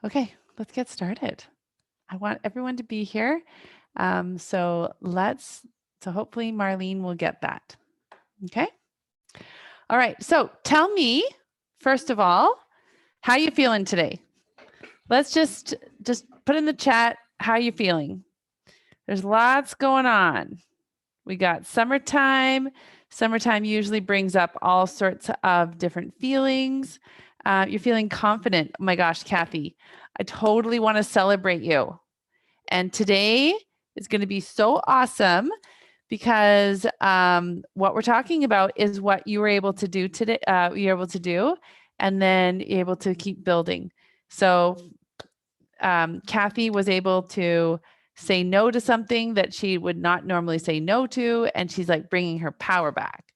Okay, let's get started. I want everyone to be here. So hopefully Marlene will get that. Okay. All right. So tell me, first of all, how you feeling today? Let's just put in the chat how you feeling. There's lots going on. We got summertime. Summertime usually brings up all sorts of different feelings. You're feeling confident. Oh my gosh, Kathy, I totally want to celebrate you. And today is going to be so awesome because what we're talking about is what you were able to do today. You're able to do, and then you're able to keep building. So Kathy was able to say no to something that she would not normally say no to, and she's like bringing her power back.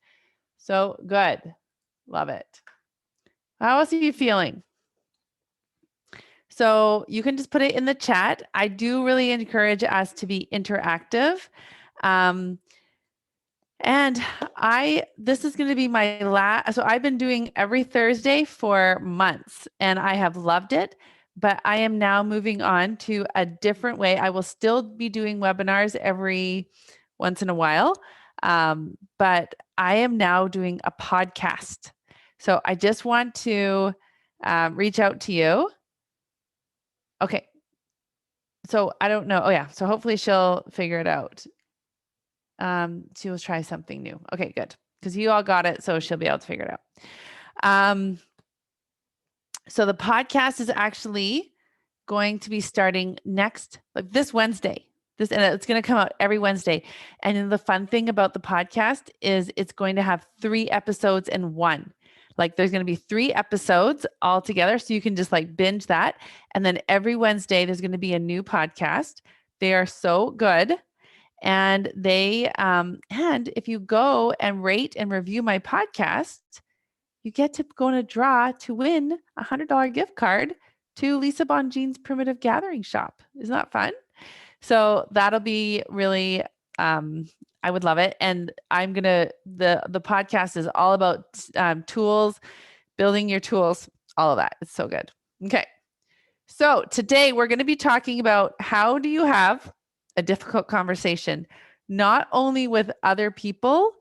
So good. Love it. How else are you feeling? So you can just put it in the chat. I do really encourage us to be interactive. And this is going to be my last. So I've been doing every Thursday for months and I have loved it, but I am now moving on to a different way. I will still be doing webinars every once in a while. But I am now doing a podcast. So I just want to reach out to you. Okay. So I don't know. Oh yeah. So hopefully she'll figure it out. She will try something new. Okay, good. Because you all got it. So she'll be able to figure it out. So the podcast is actually going to be starting this Wednesday. And it's going to come out every Wednesday. And then the fun thing about the podcast is it's going to have 3 episodes in one. Like there's going to be 3 episodes all together. So you can just like binge that. And then every Wednesday, there's going to be a new podcast. They are so good. And and if you go and rate and review my podcast, you get to go in a draw to win a $100 gift card to Lisa Bonjean's Primitive Gathering Shop. Isn't that fun? So that'll be really, I would love it. And the podcast is all about tools, building your tools, all of that. It's so good. Okay. So today we're going to be talking about how do you have a difficult conversation, not only with other people,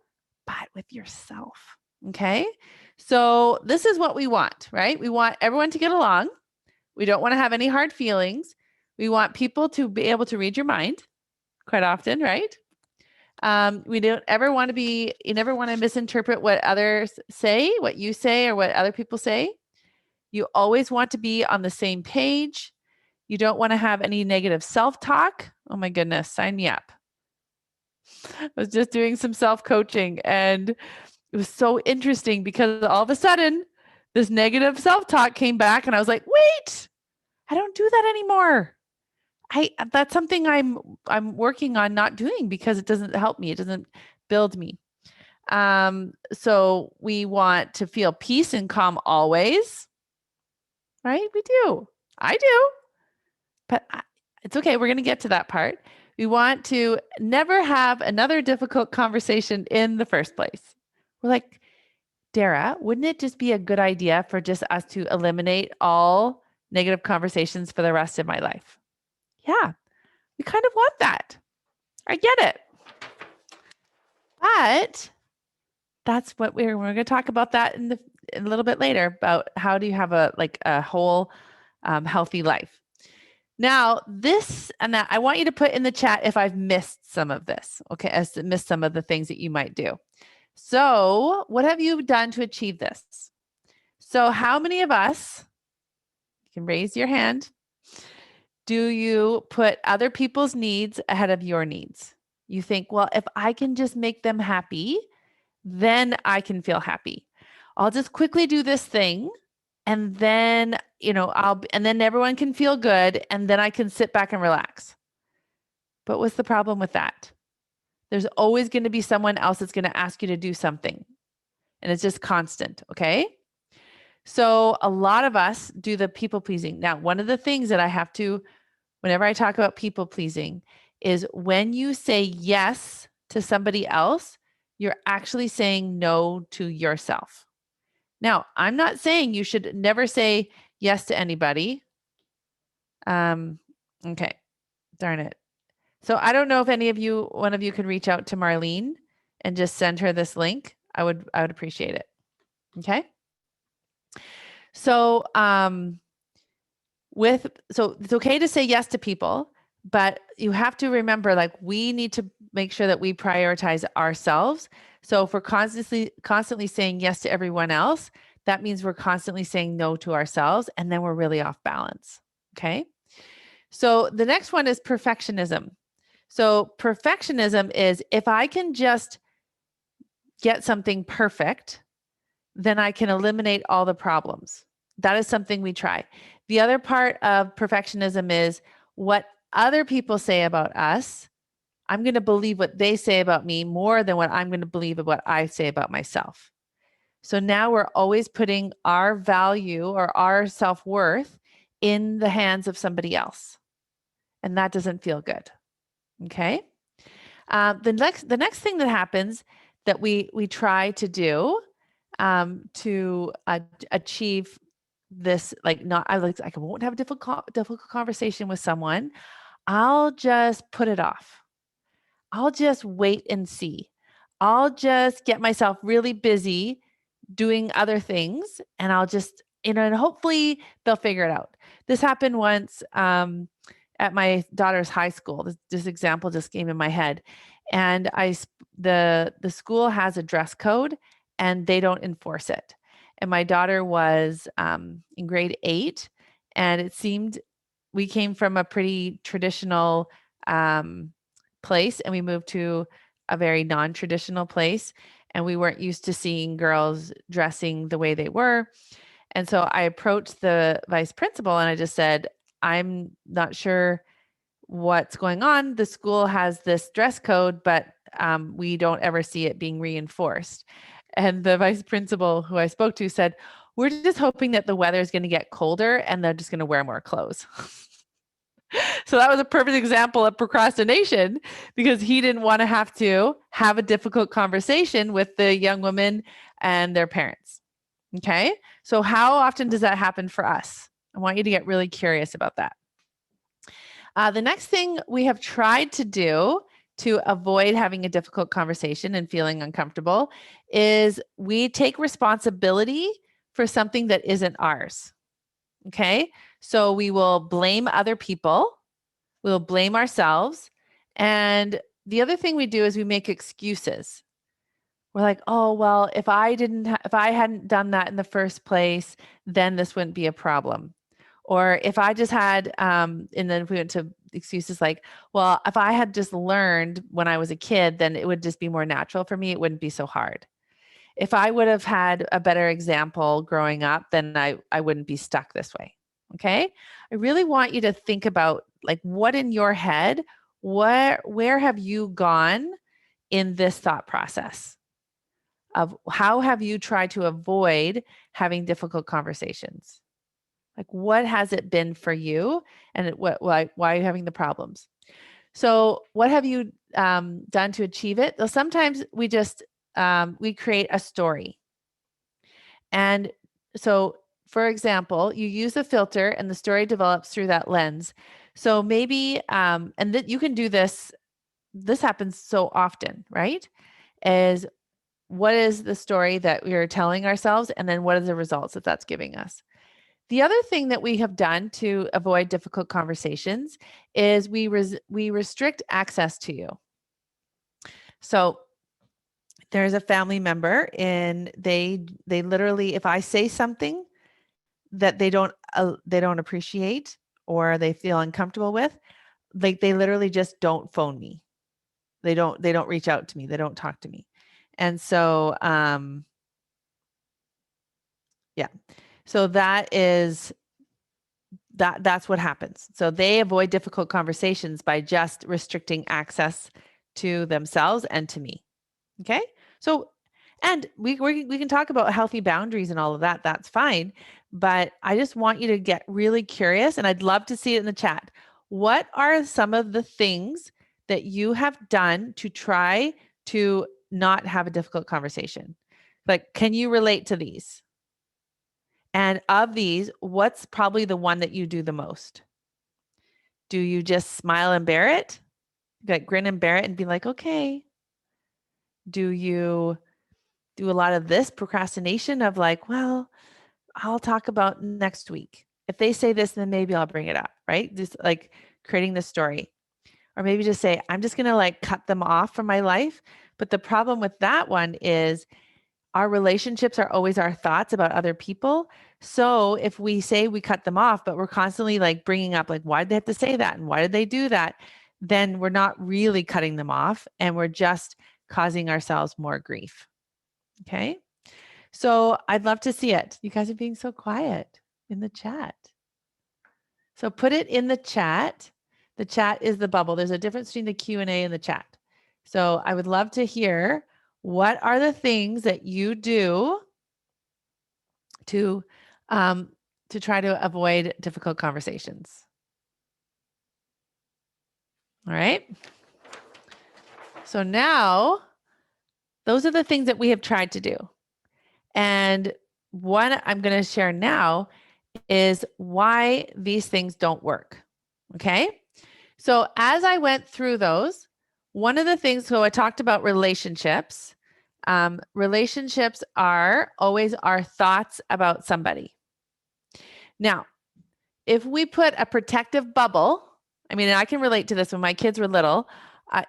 but with yourself. Okay. So this is what we want, right? We want everyone to get along. We don't want to have any hard feelings. We want people to be able to read your mind quite often, right? We don't ever want to you never want to misinterpret what others say, what you say, or what other people say. You always want to be on the same page. You don't want to have any negative self-talk. Oh my goodness, sign me up. I was just doing some self-coaching and it was so interesting because all of a sudden this negative self-talk came back and I was like, wait, I don't do that anymore. That's something I'm working on not doing because it doesn't help me. It doesn't build me. So we want to feel peace and calm always, right? We do. I do. But it's okay. We're going to get to that part. We want to never have another difficult conversation in the first place. We're like, Dara, wouldn't it just be a good idea for just us to eliminate all negative conversations for the rest of my life? Yeah, we kind of want that. I get it. But that's what we're going to talk about that in a little bit later about how do you have a whole healthy life. Now, this and that, I want you to put in the chat if I've missed some of this, okay? I've missed some of the things that you might do. So what have you done to achieve this? So how many of us, you can raise your hand, do you put other people's needs ahead of your needs? You think, well, if I can just make them happy, then I can feel happy. I'll just quickly do this thing and then, and then everyone can feel good and then I can sit back and relax. But what's the problem with that? There's always going to be someone else that's going to ask you to do something. And it's just constant, okay? So a lot of us do the people pleasing. Now, one of the things that I have to, whenever I talk about people pleasing, is when you say yes to somebody else, you're actually saying no to yourself. Now, I'm not saying you should never say yes to anybody. Okay. Darn it. So I don't know if one of you could reach out to Marlene and just send her this link. I would appreciate it. Okay. So, so it's okay to say yes to people, but you have to remember, like, we need to make sure that we prioritize ourselves. So if we're constantly saying yes to everyone else, that means we're constantly saying no to ourselves, and then we're really off balance. Okay. So the next one is perfectionism. So perfectionism is, if I can just get something perfect, then I can eliminate all the problems. That is something we try. The other part of perfectionism is what other people say about us. I'm going to believe what they say about me more than what I'm going to believe of what I say about myself. So now we're always putting our value or our self-worth in the hands of somebody else. And that doesn't feel good. Okay. The next thing that happens that we try to do to achieve this, like, not I won't have a difficult conversation with someone. I'll just put it off. I'll just wait and see. I'll just get myself really busy doing other things, and I'll just, and hopefully they'll figure it out. This happened once at my daughter's high school. This example just came in my head, and the school has a dress code, and they don't enforce it. And my daughter was in grade 8, and it seemed we came from a pretty traditional place, and we moved to a very non-traditional place, and we weren't used to seeing girls dressing the way they were. And so I approached the vice principal and I just said, I'm not sure what's going on. The school has this dress code, but we don't ever see it being reinforced. And the vice principal who I spoke to said, we're just hoping that the weather is going to get colder and they're just going to wear more clothes. So that was a perfect example of procrastination, because he didn't want to have a difficult conversation with the young woman and their parents. Okay. So how often does that happen for us? I want you to get really curious about that. The next thing we have tried to do to avoid having a difficult conversation and feeling uncomfortable is we take responsibility for something that isn't ours. Okay. So we will blame other people. We'll blame ourselves. And the other thing we do is we make excuses. We're like, oh, well, if I hadn't done that in the first place, then this wouldn't be a problem. Or if I just had, and then we went to excuses like, well, if I had just learned when I was a kid, then it would just be more natural for me. It wouldn't be so hard. If I would have had a better example growing up, then I wouldn't be stuck this way. Okay. I really want you to think about, like, what in your head, where have you gone in this thought process of how have you tried to avoid having difficult conversations? Like, what has it been for you, and why are you having the problems? So what have you done to achieve it? Well, sometimes we just we create a story. And so, for example, you use a filter and the story develops through that lens. So maybe, and that you can do this, this happens so often, right? Is what is the story that we are telling ourselves? And then what are the results that that's giving us? The other thing that we have done to avoid difficult conversations is we restrict access to you. So there's a family member, and they literally, if I say something that they don't appreciate or they feel uncomfortable with, like, they literally just don't phone me. They don't reach out to me. They don't talk to me. And so yeah. So that's what happens. So they avoid difficult conversations by just restricting access to themselves and to me. Okay. So, and we can talk about healthy boundaries and all of that. That's fine. But I just want you to get really curious, and I'd love to see it in the chat. What are some of the things that you have done to try to not have a difficult conversation? Like, can you relate to these? And of these, what's probably the one that you do the most? Do you just smile and bear it? Like grin and bear it and be like, okay. Do you do a lot of this procrastination of like, well, I'll talk about next week. If they say this, then maybe I'll bring it up, right? Just like creating the story. Or maybe just say, I'm just going to like cut them off from my life. But the problem with that one is our relationships are always our thoughts about other people. So if we say we cut them off, but we're constantly like bringing up, like, why did they have to say that? And why did they do that? Then we're not really cutting them off and we're just causing ourselves more grief. Okay. So I'd love to see it. You guys are being so quiet in the chat. So put it in the chat. The chat is the bubble. There's a difference between the Q&A and the chat. So I would love to hear, what are the things that you do to try to avoid difficult conversations? All right. So now those are the things that we have tried to do. And what I'm going to share now is why these things don't work. Okay. So as I went through those, one of the things, so I talked about relationships. Relationships are always our thoughts about somebody. Now, if we put a protective bubble, I mean, I can relate to this when my kids were little.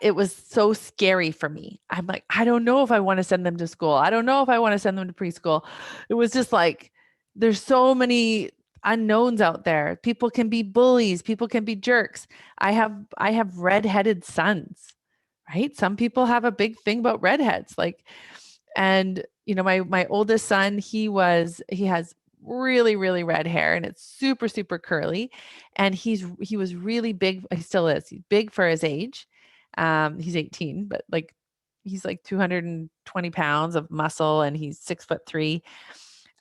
It was so scary for me. I'm like, I don't know if I want to send them to school. I don't know if I want to send them to preschool. It was just like, there's so many unknowns out there. People can be bullies. People can be jerks. I have redheaded sons, right? Some people have a big thing about redheads. Like, and you know, my oldest son, he has really, really red hair and it's super, super curly. And he was really big. He still is. He's big for his age. He's 18, but like, he's like 220 pounds of muscle and he's 6'3".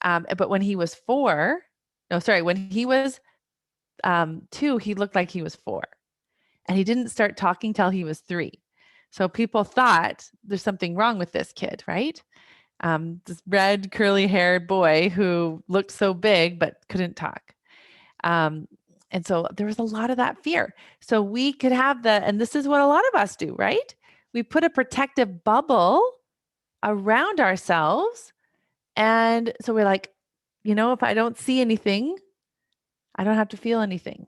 But when he was when he was 2, he looked like he was 4 and he didn't start talking till he was 3. So people thought there's something wrong with this kid, right? This red curly haired boy who looked so big, but couldn't talk. And so there was a lot of that fear. So we could have and this is what a lot of us do, right? We put a protective bubble around ourselves. And so we're like, if I don't see anything, I don't have to feel anything.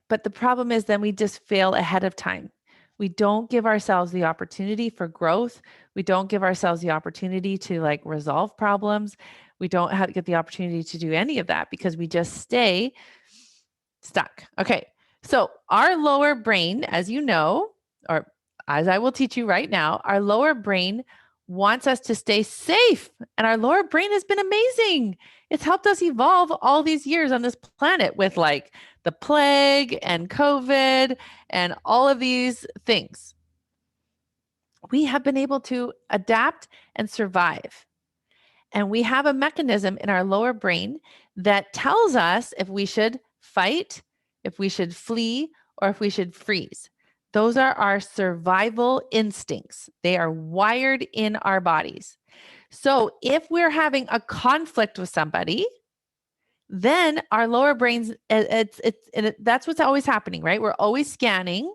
But the problem is then we just fail ahead of time. We don't give ourselves the opportunity for growth. We don't give ourselves the opportunity to like resolve problems. We don't get the opportunity to do any of that because we just stay stuck. Okay. So our lower brain, as you know, or as I will teach you right now, our lower brain wants us to stay safe. And our lower brain has been amazing. It's helped us evolve all these years on this planet with like the plague and COVID and all of these things. We have been able to adapt and survive. And we have a mechanism in our lower brain that tells us if we should fight, if we should flee, or if we should freeze. Those are our survival instincts. They are wired in our bodies. So if we're having a conflict with somebody, then our lower brains, that's what's always happening, right? We're always scanning,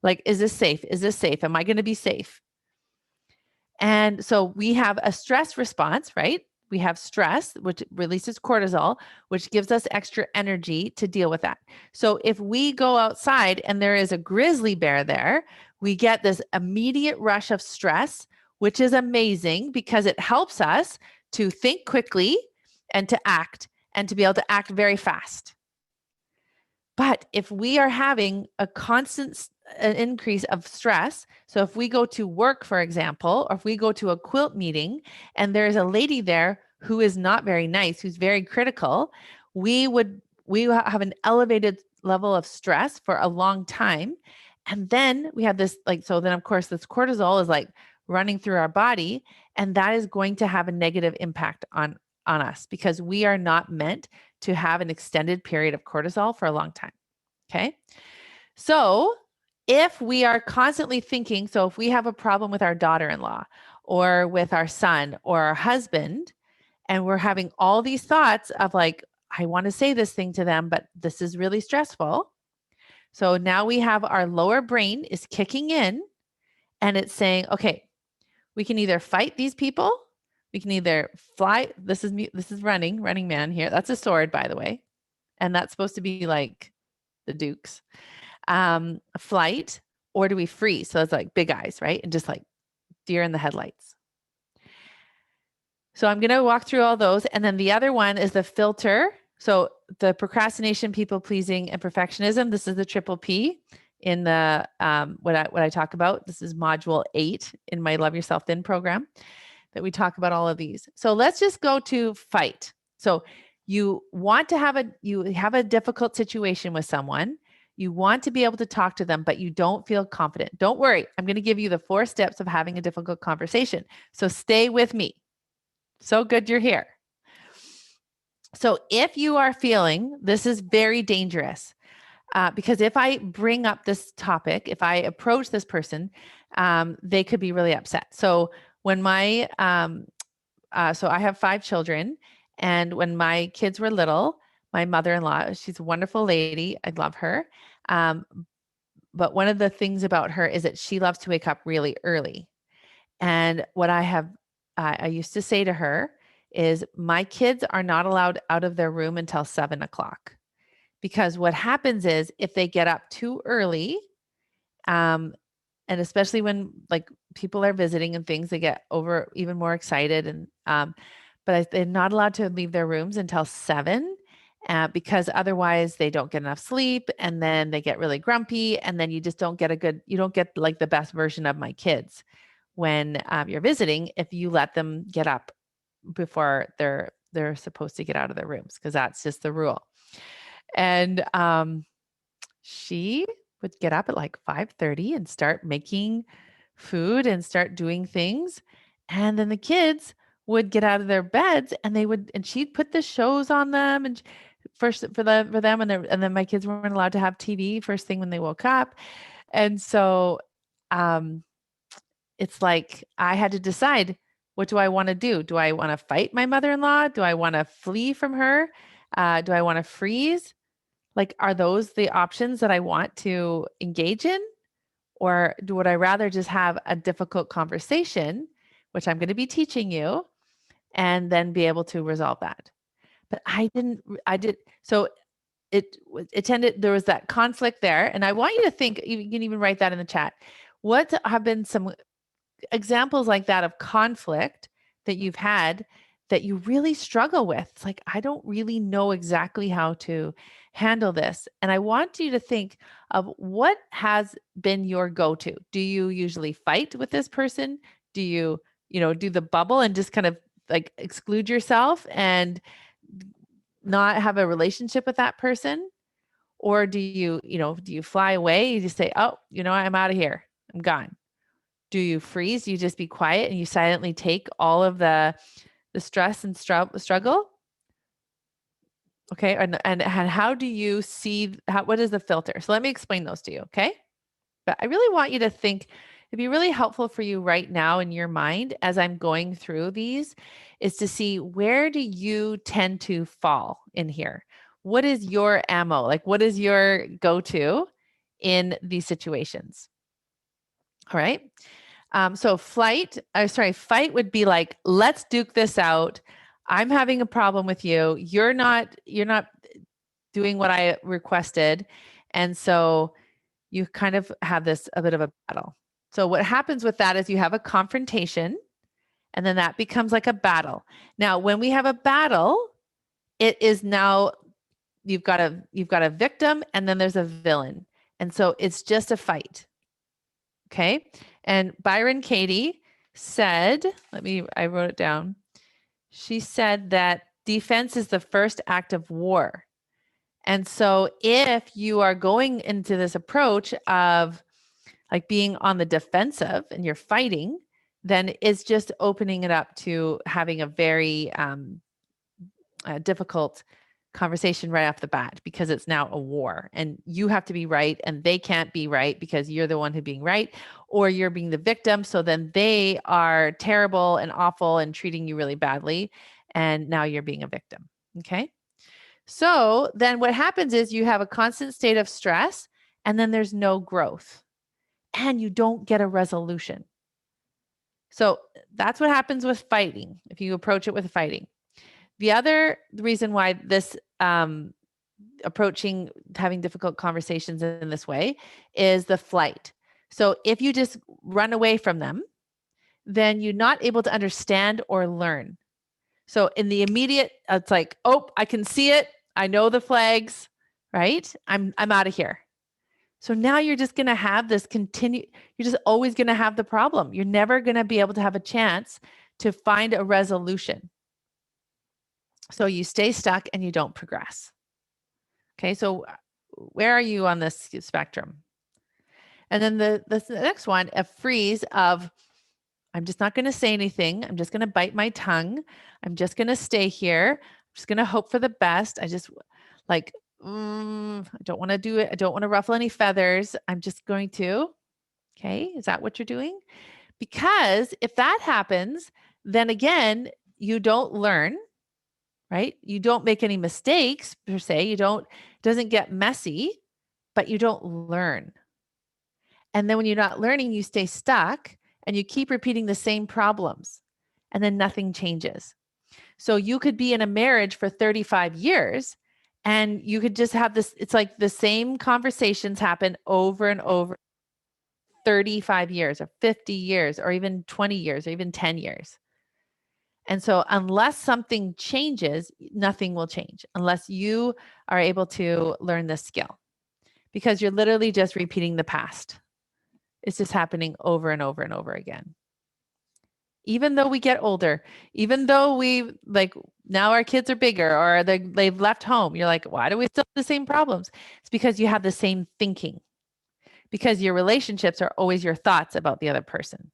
like, is this safe? Is this safe? Am I going to be safe? And so we have a stress response, right? We have stress, which releases cortisol, which gives us extra energy to deal with that. So if we go outside and there is a grizzly bear there, we get this immediate rush of stress, which is amazing because it helps us to think quickly and to act and to be able to act very fast. But if we are having a constant increase of stress, so if we go to work, for example, or if we go to a quilt meeting and there's a lady there who is not very nice, who's very critical, we have an elevated level of stress for a long time. And then we have this, so then of course this cortisol is like running through our body, and that is going to have a negative impact on us because we are not meant to have an extended period of cortisol for a long time. Okay. So if we are constantly thinking, so if we have a problem with our daughter-in-law or with our son or our husband, and we're having all these thoughts of like, I want to say this thing to them, but this is really stressful. So now we have our lower brain is kicking in and it's saying, okay, we can either fight these people, we can either fly. This is me, this is running man here. That's a sword, by the way. And that's supposed to be like the Dukes. Flight, or do we freeze? So it's like big eyes, right? And just like deer in the headlights. So I'm going to walk through all those. And then the other one is the filter. So the procrastination, people pleasing, and perfectionism. This is the triple P in the what I talk about. This is module 8 in my Love Yourself Then program that we talk about all of these. So let's just go to fight. So you want to have a difficult situation with someone. You want to be able to talk to them, but you don't feel confident. Don't worry. I'm going to give you the 4 steps of having a difficult conversation. So stay with me. So good you're here. So if you are feeling this is very dangerous, because if I bring up this topic, if I approach this person, they could be really upset. So when so I have 5 children, and when my kids were little, my mother-in-law, she's a wonderful lady. I love her. But one of the things about her is that she loves to wake up really early. And what I used to say to her is, my kids are not allowed out of their room until 7 o'clock. Because what happens is if they get up too early, and especially when like people are visiting and things, they get even more excited. And but they're not allowed to leave their rooms until 7, because otherwise they don't get enough sleep, and then they get really grumpy, and then you just don't get like the best version of my kids when you're visiting if you let them get up before they're supposed to get out of their rooms, because that's just the rule. And she would get up at like 5:30 and start making food and start doing things. And then the kids would get out of their beds and she'd put the shows on them and first for them and then my kids weren't allowed to have TV first thing when they woke up. And so it's like I had to decide, what do I want to do? Do I want to fight my mother-in-law? Do I want to flee from her? Do I want to freeze? Like, are those the options that I want to engage in? Or would I rather just have a difficult conversation, which I'm going to be teaching you, and then be able to resolve that? But so there was that conflict there. And I want you to think, you can even write that in the chat. What have been some examples like that of conflict that you've had that you really struggle with? It's like, I don't really know exactly how to handle this. And I want you to think of what has been your go-to. Do you usually fight with this person? Do you, do the bubble and just kind of like exclude yourself and not have a relationship with that person? Or do you fly away? You just say, oh, I'm out of here. I'm gone. Do you freeze? You just be quiet and you silently take all of the stress and struggle? Okay. And how do you see what is the filter? So let me explain those to you. Okay. But I really want you to think, it'd be really helpful for you right now in your mind as I'm going through these, is to see, where do you tend to fall in here? What is your ammo? Like, what is your go-to in these situations? All right. So fight would be like, let's duke this out. I'm having a problem with you. You're not doing what I requested. And so you kind of have a bit of a battle. So what happens with that is you have a confrontation, and then that becomes like a battle. Now, when we have a battle, it is now you've got a victim and then there's a villain. And so it's just a fight. Okay. And Byron Katie said, I wrote it down. She said that defense is the first act of war. And so if you are going into this approach of like being on the defensive and you're fighting, then it's just opening it up to having a very difficult conversation right off the bat, because it's now a war and you have to be right and they can't be right because you're the one who's being right, or you're being the victim. So then they are terrible and awful and treating you really badly. And now you're being a victim. Okay. So then what happens is you have a constant state of stress, and then there's no growth and you don't get a resolution. So that's what happens with fighting if you approach it with fighting. The other reason why this approaching having difficult conversations in this way is the flight. So if you just run away from them, then you're not able to understand or learn. So in the immediate, it's like, oh, I can see it. I know the flags, right? I'm out of here. So now you're just going to have this you're just always going to have the problem. You're never going to be able to have a chance to find a resolution. So you stay stuck and you don't progress. Okay, so where are you on this spectrum? And then the next one, a freeze of, I'm just not going to say anything. I'm just going to bite my tongue. I'm just going to stay here. I'm just going to hope for the best. I just like, I don't want to do it. I don't want to ruffle any feathers. I'm just going to. Okay, is that what you're doing? Because if that happens, then again, you don't learn, right? You don't make any mistakes per se. It doesn't get messy, but you don't learn. And then when you're not learning, you stay stuck and you keep repeating the same problems and then nothing changes. So you could be in a marriage for 35 years and you could just have this, it's like the same conversations happen over and over, 35 years or 50 years or even 20 years or even 10 years. And so unless something changes, nothing will change unless you are able to learn this skill because you're literally just repeating the past. It's just happening over and over and over again. Even though we get older, even though we like now our kids are bigger or they've left home, you're like, why do we still have the same problems? It's because you have the same thinking, because your relationships are always your thoughts about the other person.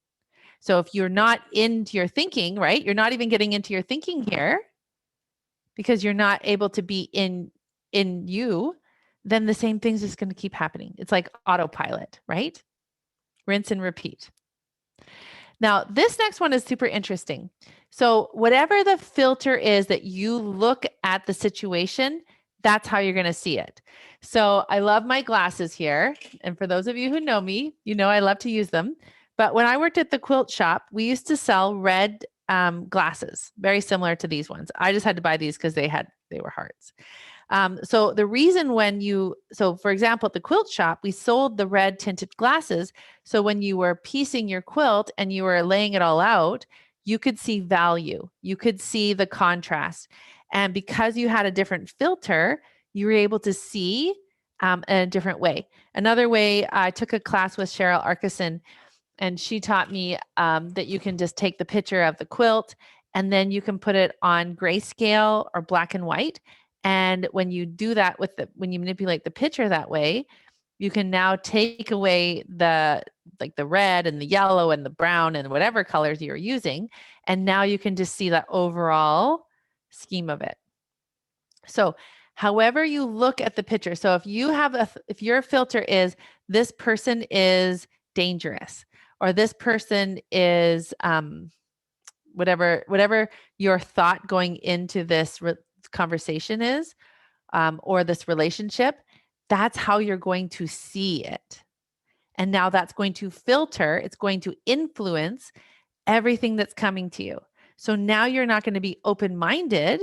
So if you're not into your thinking, right, you're not even getting into your thinking here because you're not able to be in you, then the same thing's just going to keep happening. It's like autopilot, right? Rinse and repeat. Now, this next one is super interesting. So whatever the filter is that you look at the situation, that's how you're going to see it. So I love my glasses here. And for those of you who know me, you know I love to use them. But when I worked at the quilt shop, we used to sell red glasses, very similar to these ones. I just had to buy these because they were hearts. So the reason for example, at the quilt shop, we sold the red tinted glasses. So when you were piecing your quilt and you were laying it all out, you could see value. You could see the contrast. And because you had a different filter, you were able to see in a different way. Another way, I took a class with Cheryl Arkeson, and she taught me that you can just take the picture of the quilt and then you can put it on grayscale or black and white. And when you do that when you manipulate the picture that way, you can now take away the red and the yellow and the brown and whatever colors you're using. And now you can just see the overall scheme of it. So however you look at the picture. So if your filter is this person is dangerous or this person is whatever your thought going into this conversation is, or this relationship, that's how you're going to see it. And now that's going to filter, it's going to influence everything that's coming to you. So now you're not going to be open-minded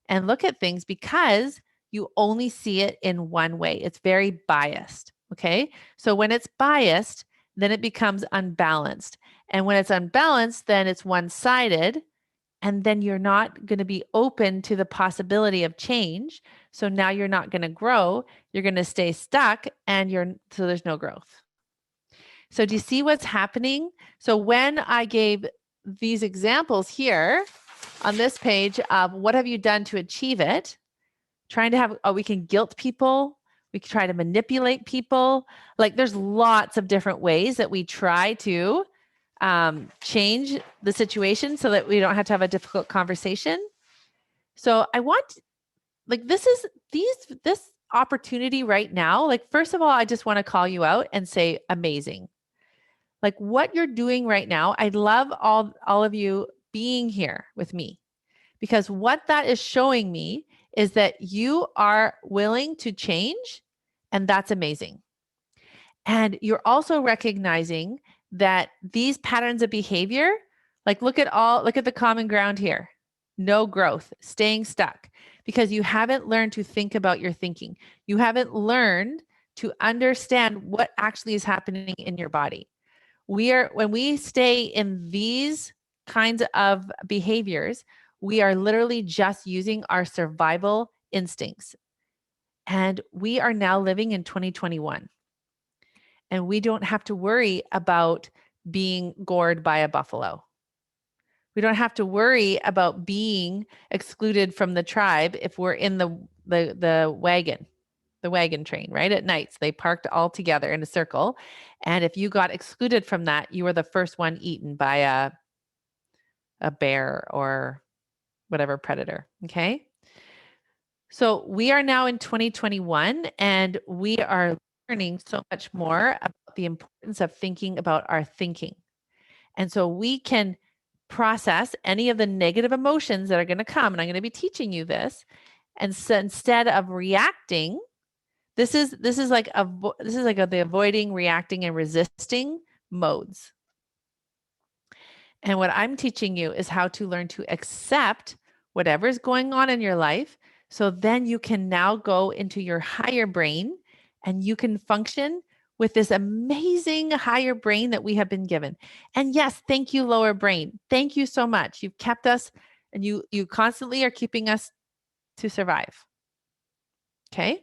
and look at things because you only see it in one way. It's very biased. Okay. So when it's biased, then it becomes unbalanced. And when it's unbalanced, then it's one-sided. And then you're not going to be open to the possibility of change. So now you're not going to grow. You're going to stay stuck so there's no growth. So do you see what's happening? So when I gave these examples here on this page of what have you done to achieve it, trying to have, we can guilt people. We can try to manipulate people. Like there's lots of different ways that we try to change the situation so that we don't have to have a difficult conversation. So I want, like, this opportunity right now. Like, first of all, I just want to call you out and say, amazing. Like what you're doing right now. I love all of you being here with me because what that is showing me is that you are willing to change, and that's amazing. And you're also recognizing that these patterns of behavior, like look at the common ground here. No growth, staying stuck, because you haven't learned to think about your thinking. You haven't learned to understand what actually is happening in your body. When we stay in these kinds of behaviors, we are literally just using our survival instincts. And we are now living in 2021. And we don't have to worry about being gored by a buffalo. We don't have to worry about being excluded from the tribe if we're in the wagon train, right? At night. So they parked all together in a circle. And if you got excluded from that, you were the first one eaten by a bear or whatever predator. Okay. So we are now in 2021 and we are learning so much more about the importance of thinking about our thinking. And so we can process any of the negative emotions that are going to come. And I'm going to be teaching you this. And so instead of reacting, this is like the avoiding, reacting, and resisting modes. And what I'm teaching you is how to learn to accept whatever is going on in your life. So then you can now go into your higher brain and you can function with this amazing higher brain that we have been given. And yes, thank you, lower brain. Thank you so much. You've kept us and you constantly are keeping us to survive. Okay.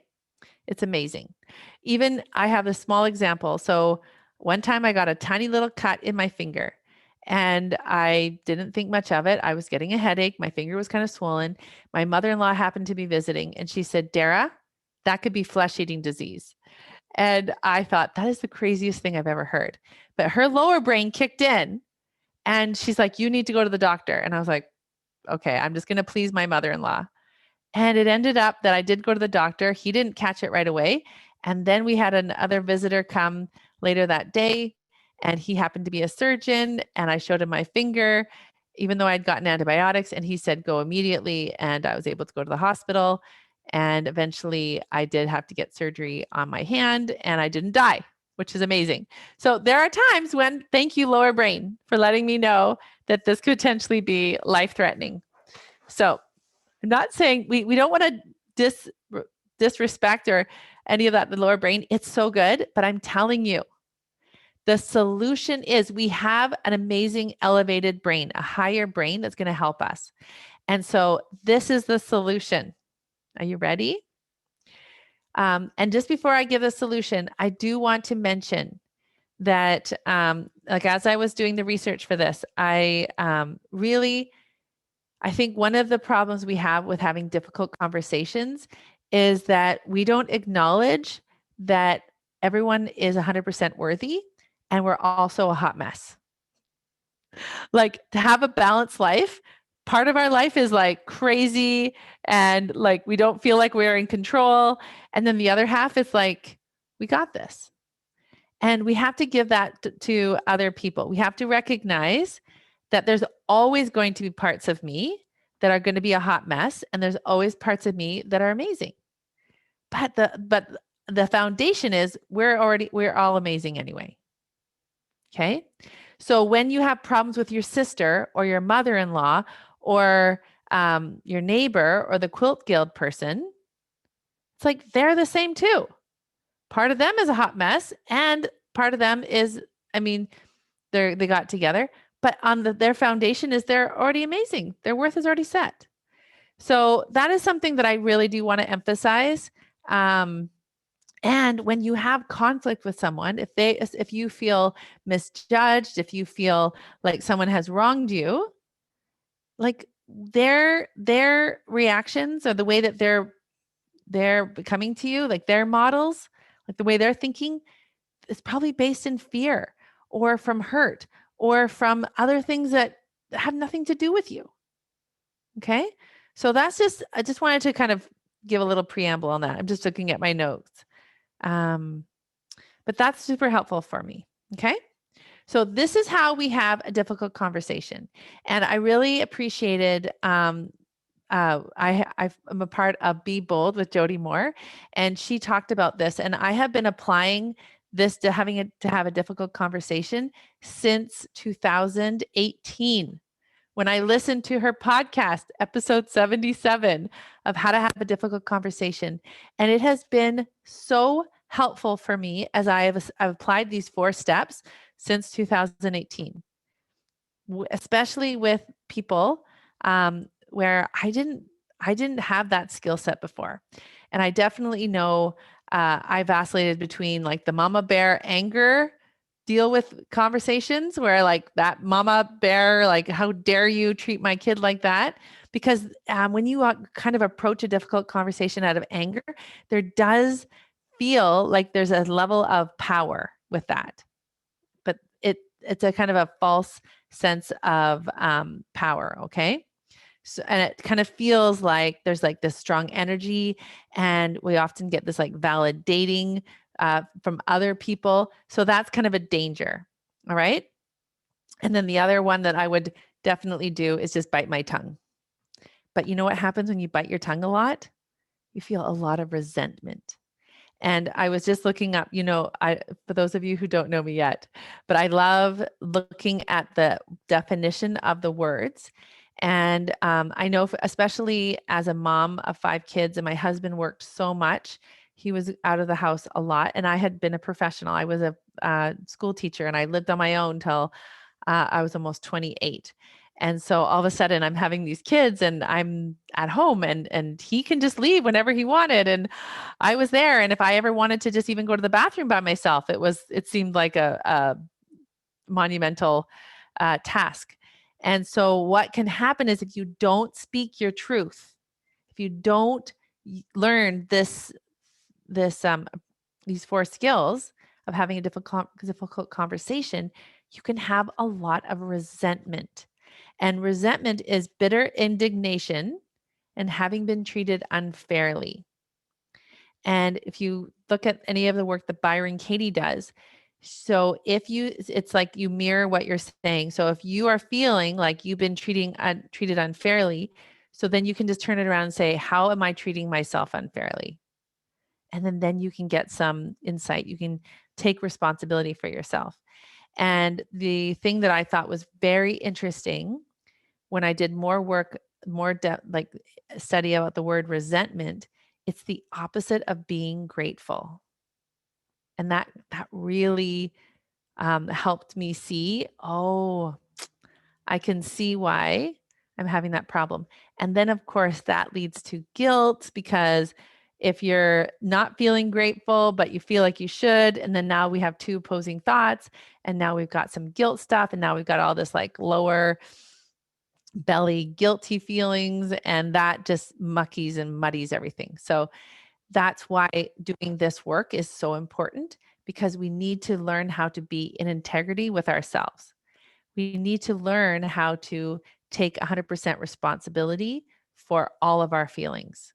It's amazing. Even I have a small example. So one time I got a tiny little cut in my finger and I didn't think much of it. I was getting a headache. My finger was kind of swollen. My mother-in-law happened to be visiting and she said, Dara, that could be flesh-eating disease. And I thought, that is the craziest thing I've ever heard. But her lower brain kicked in and she's like, you need to go to the doctor. And I was like, okay, I'm just going to please my mother-in-law. And it ended up that I did go to the doctor. He didn't catch it right away. And then we had another visitor come later that day, and he happened to be a surgeon. And I showed him my finger, even though I'd gotten antibiotics. And he said, go immediately. And I was able to go to the hospital. And eventually, I did have to get surgery on my hand, and I didn't die, which is amazing. So there are times when, thank you, lower brain, for letting me know that this could potentially be life threatening. So I'm not saying we don't want to disrespect or any of that, the lower brain. It's so good, but I'm telling you, the solution is we have an amazing elevated brain, a higher brain that's going to help us. And so this is the solution. Are you ready? And just before I give the solution, I do want to mention that, like as I was doing the research for this, I think one of the problems we have with having difficult conversations is that we don't acknowledge that everyone is 100% worthy and we're also a hot mess. Like to have a balanced life, part of our life is like crazy and like we don't feel like we're in control. And then the other half is like, we got this. And we have to give that to other people. We have to recognize that there's always going to be parts of me that are going to be a hot mess, and there's always parts of me that are amazing. But the foundation is we're all amazing anyway. Okay? So when you have problems with your sister or your mother-in-law or your neighbor or the quilt guild person, it's like they're the same too. Part of them is a hot mess, and part of them is, I mean, they got together, but on their foundation is they're already amazing. Their worth is already set. So that is something that I really do want to emphasize. And when you have conflict with someone, if you feel misjudged, if you feel like someone has wronged you, like their reactions or the way that they're coming to you, like their models, like the way they're thinking, is probably based in fear or from hurt or from other things that have nothing to do with you. Okay. So I just wanted to kind of give a little preamble on that. I'm just looking at my notes. But that's super helpful for me. Okay. So this is how we have a difficult conversation. And I really appreciated, I'm a part of Be Bold with Jody Moore, and she talked about this. And I have been applying to have a difficult conversation since 2018. When I listened to her podcast, episode 77 of how to have a difficult conversation. And it has been so helpful for me as I've applied these 4 steps since 2018, especially with people where I didn't have that skill set before. And I definitely know I vacillated between like the mama bear anger deal with conversations where like that mama bear, like, how dare you treat my kid like that? Because when you kind of approach a difficult conversation out of anger, there does feel like there's a level of power with that. But it's a kind of a false sense of power. Okay. So, and it kind of feels like there's like this strong energy, and we often get this like validating from other people. So that's kind of a danger. All right. And then the other one that I would definitely do is just bite my tongue. But you know what happens when you bite your tongue a lot? You feel a lot of resentment. And I was just looking up, for those of you who don't know me yet, but I love looking at the definition of the words. And I know, especially as a mom of 5 kids, and my husband worked so much, he was out of the house a lot. And I had been a professional. I was a school teacher, and I lived on my own till I was almost 28. And so all of a sudden I'm having these kids and I'm at home, and he can just leave whenever he wanted. And I was there. And if I ever wanted to just even go to the bathroom by myself, it seemed like a monumental task. And so what can happen is if you don't speak your truth, if you don't learn these 4 skills of having a difficult conversation, you can have a lot of resentment. And resentment is bitter indignation and having been treated unfairly. And if you look at any of the work that Byron Katie does, so it's like you mirror what you're saying. So if you are feeling like you've been treated unfairly, so then you can just turn it around and say, how am I treating myself unfairly? And then you can get some insight. You can take responsibility for yourself. And the thing that I thought was very interesting when I did more work, more depth, like study about the word resentment, it's the opposite of being grateful. And that really helped me see, oh, I can see why I'm having that problem. And then, of course, that leads to guilt, because if you're not feeling grateful, but you feel like you should, and then now we have 2 opposing thoughts, and now we've got some guilt stuff, and now we've got all this like lower belly guilty feelings, and that just muckies and muddies everything. So that's why doing this work is so important, because we need to learn how to be in integrity with ourselves. We need to learn how to take 100% responsibility for all of our feelings.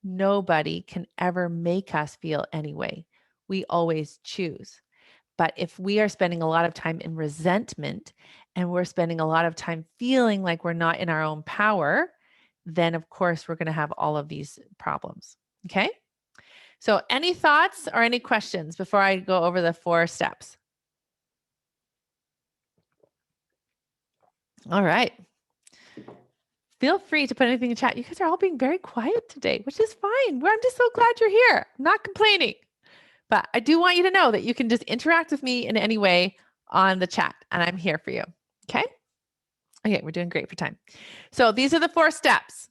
Nobody can ever make us feel any way. We always choose. But if we are spending a lot of time in resentment, and we're spending a lot of time feeling like we're not in our own power, then of course we're going to have all of these problems. Okay? So any thoughts or any questions before I go over the 4 steps? All right. Feel free to put anything in chat. You guys are all being very quiet today, which is fine. I'm just so glad you're here. I'm not complaining. But I do want you to know that you can just interact with me in any way on the chat, and I'm here for you. Okay? Okay, we're doing great for time. So these are the 4 steps.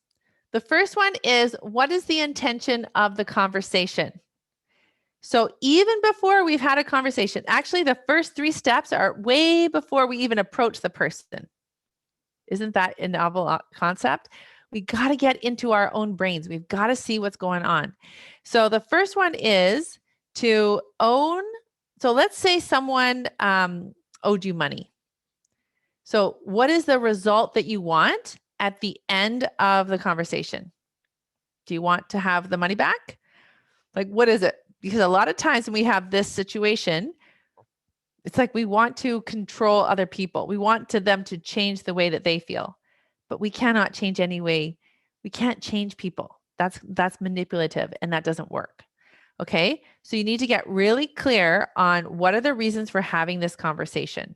The first one is, what is the intention of the conversation? So even before we've had a conversation, actually the first 3 steps are way before we even approach the person. Isn't that a novel concept? We got to get into our own brains. We've got to see what's going on. So the first one is to own. So let's say someone owed you money. So what is the result that you want at the end of the conversation? Do you want to have the money back? Like, what is it? Because a lot of times when we have this situation, it's like we want to control other people. We want them to change the way that they feel, but we cannot change any way. We can't change people. That's manipulative, and that doesn't work. Okay. So you need to get really clear on what are the reasons for having this conversation,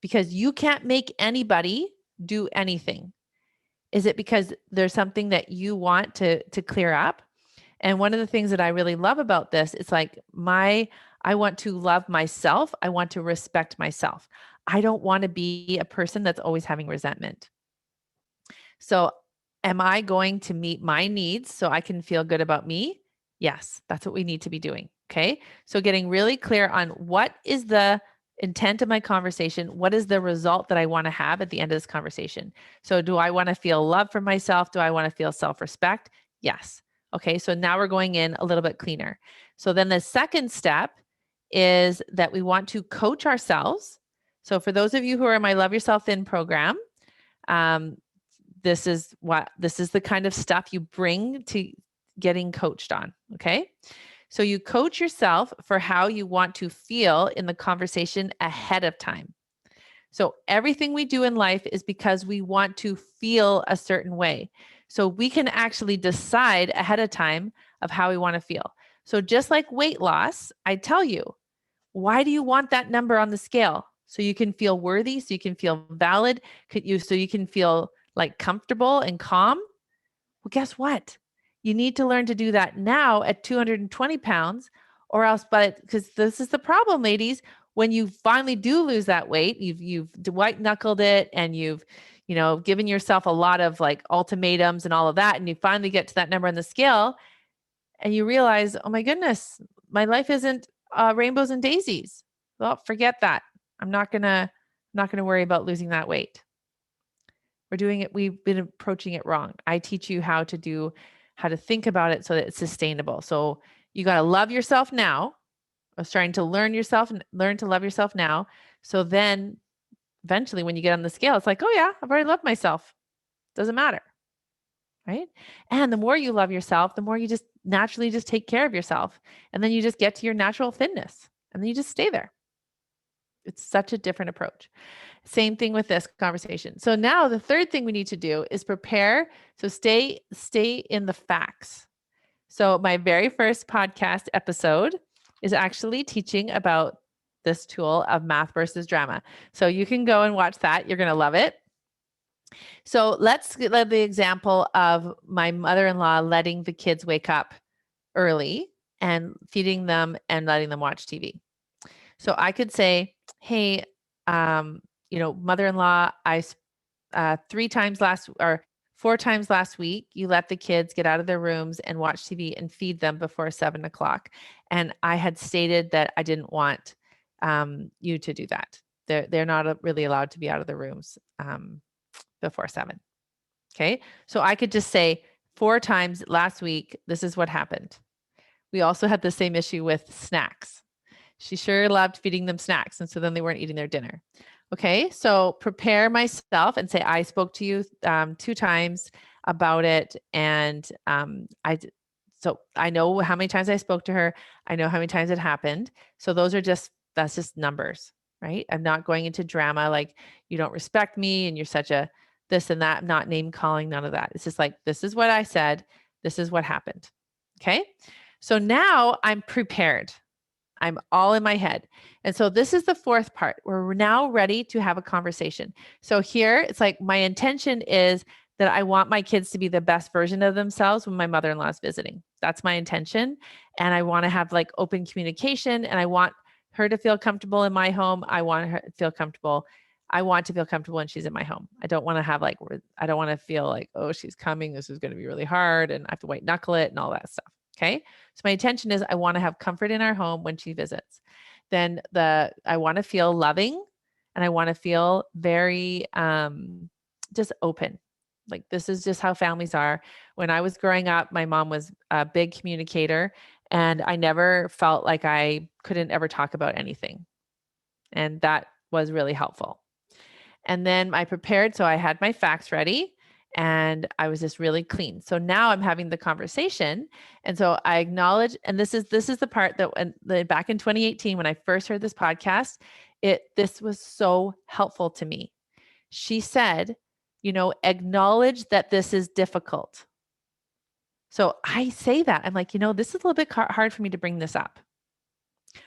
because you can't make anybody do anything. Is it because there's something that you want to clear up? And one of the things that I really love about this is like I want to love myself. I want to respect myself. I don't want to be a person that's always having resentment. So, am I going to meet my needs so I can feel good about me? Yes, that's what we need to be doing. Okay. So, getting really clear on what is the intent of my conversation? What is the result that I want to have at the end of this conversation? So, do I want to feel love for myself? Do I want to feel self respect? Yes. Okay. So, now we're going in a little bit cleaner. So, then the second step is that we want to coach ourselves. So, for those of you who are in my Love Yourself In program, um, this is the kind of stuff you bring to getting coached on. Okay. So you coach yourself for how you want to feel in the conversation ahead of time. So everything we do in life is because we want to feel a certain way. So we can actually decide ahead of time of how we want to feel. So just like weight loss, I tell you, why do you want that number on the scale? So you can feel worthy, so you can feel valid, so you can feel like comfortable and calm. Well, guess what? You need to learn to do that now at 220 pounds, or else, but because this is the problem, ladies, when you finally do lose that weight, you've white knuckled it and you've, given yourself a lot of like ultimatums and all of that. And you finally get to that number on the scale and you realize, oh my goodness, my life isn't rainbows and daisies. Well, forget that. I'm not gonna worry about losing that weight. We're doing it. We've been approaching it wrong. I teach you how to think about it so that it's sustainable. So you got to love yourself now. I was trying to learn yourself and learn to love yourself now. So then eventually when you get on the scale, it's like, oh yeah, I've already loved myself. Doesn't matter. Right. And the more you love yourself, the more you just naturally just take care of yourself. And then you just get to your natural thinness and then you just stay there. It's such a different approach. Same thing with this conversation. So now the third thing we need to do is prepare. So stay in the facts. So my very first podcast episode is actually teaching about this tool of math versus drama. So you can go and watch that. You're going to love it. So let's get the example of my mother-in-law letting the kids wake up early and feeding them and letting them watch TV. So I could say, hey, mother-in-law, I 3 times last or 4 times last week, you let the kids get out of their rooms and watch TV and feed them before 7 o'clock. And I had stated that I didn't want you to do that. They're not really allowed to be out of their rooms before 7. Okay. So I could just say 4 times last week, this is what happened. We also had the same issue with snacks. She sure loved feeding them snacks. And so then they weren't eating their dinner. Okay. So prepare myself and say, I spoke to you 2 times about it. And so I know how many times I spoke to her. I know how many times it happened. So that's just numbers, right? I'm not going into drama like you don't respect me and you're such a this and that. I'm not name calling, none of that. It's just like, this is what I said. This is what happened. Okay. So now I'm prepared. I'm all in my head. And so this is the fourth part where we're now ready to have a conversation. So here it's like my intention is that I want my kids to be the best version of themselves when my mother-in-law is visiting. That's my intention. And I want to have like open communication and I want her to feel comfortable in my home. I want her to feel comfortable. I want to feel comfortable when she's in my home. I don't want to have I don't want to feel like, oh, she's coming. This is going to be really hard and I have to white knuckle it and all that stuff. Okay. So my intention is I want to have comfort in our home when she visits. Then I want to feel loving and I want to feel very just open. Like this is just how families are. When I was growing up, my mom was a big communicator and I never felt like I couldn't ever talk about anything. And that was really helpful. And then I prepared, so I had my facts ready and I was just really clean. So now I'm having the conversation. And so I acknowledge, and this is the part that back in 2018, when I first heard this podcast, this was so helpful to me. She said, acknowledge that this is difficult. So I say that. I'm like, this is a little bit hard for me to bring this up.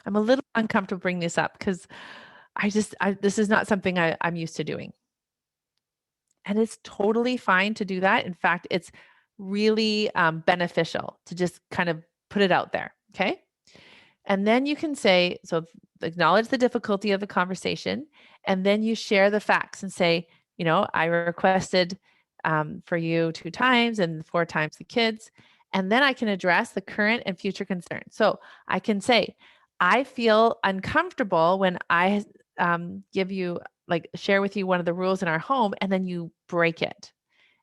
I'm a little uncomfortable bringing this up because this is not something I'm used to doing. And it's totally fine to do that. In fact, it's really beneficial to just kind of put it out there. Okay. And then you can say, so acknowledge the difficulty of the conversation. And then you share the facts and say, I requested for you 2 times and 4 times the kids. And then I can address the current and future concerns. So I can say, I feel uncomfortable when I give you, like, share with you one of the rules in our home, and then you break it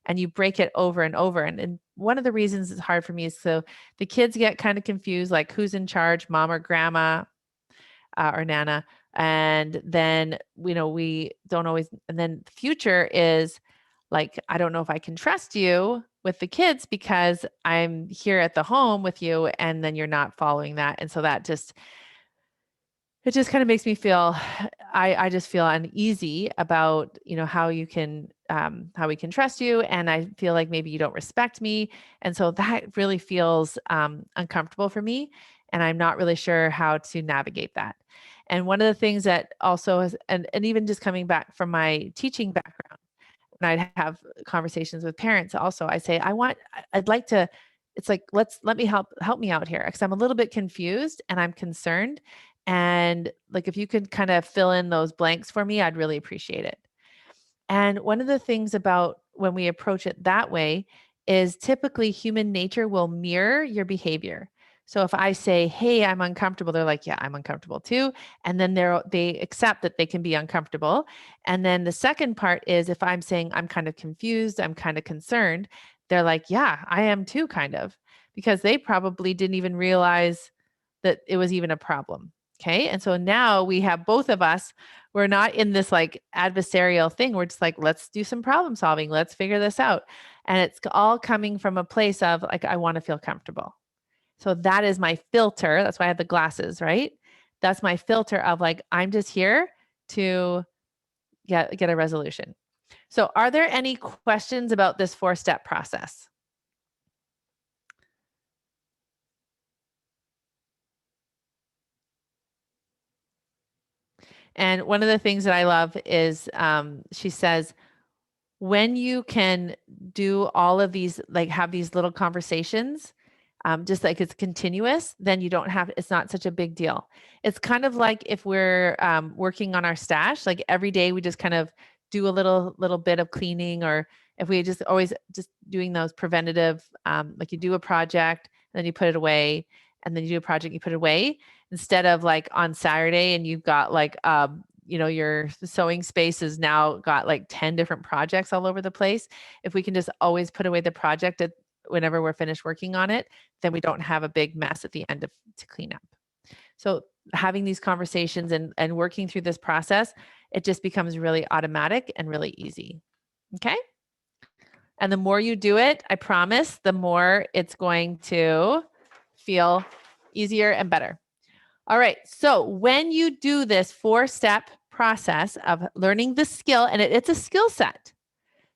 and you break it over and over. And one of the reasons it's hard for me is so the kids get kind of confused, like who's in charge, mom or grandma or nana. And then, we don't always, and then the future is like, I don't know if I can trust you with the kids because I'm here at the home with you and then you're not following that. And so that just, it just kind of makes me feel I just feel uneasy about how we can trust you, and I feel like maybe you don't respect me, and so that really feels uncomfortable for me, and I'm not really sure how to navigate that. And one of the things that also is, and even just coming back from my teaching background, when I'd have conversations with parents also, I say, I'd like to, it's like, let me help me out here because I'm a little bit confused and I'm concerned. And like, if you could kind of fill in those blanks for me, I'd really appreciate it. And one of the things about when we approach it that way is typically human nature will mirror your behavior. So if I say, "Hey, I'm uncomfortable," they're like, "Yeah, I'm uncomfortable too." And then they accept that they can be uncomfortable. And then the second part is if I'm saying I'm kind of confused, I'm kind of concerned, they're like, "Yeah, I am too," kind of, because they probably didn't even realize that it was even a problem. Okay. And so now we have both of us, we're not in this like adversarial thing. We're just like, let's do some problem solving. Let's figure this out. And it's all coming from a place of like, I want to feel comfortable. So that is my filter. That's why I have the glasses, right? That's my filter of like, I'm just here to get a resolution. So are there any questions about this 4-step process? And one of the things that I love is she says, when you can do all of these, like have these little conversations, just like it's continuous, then you don't have, it's not such a big deal. It's kind of like if we're working on our stash, like every day we just kind of do a little bit of cleaning, or if we just always just doing those preventative, like you do a project, then you put it away, and then you do a project, you put it away, instead of like on Saturday and you've got like your sewing space has now got like 10 different projects all over the place. If we can just always put away the project whenever we're finished working on it, then we don't have a big mess at the end to clean up. So having these conversations and working through this process, it just becomes really automatic and really easy. Okay. And the more you do it, I promise, the more it's going to feel easier and better. All right. So when you do this 4-step process of learning the skill, and it's a skill set.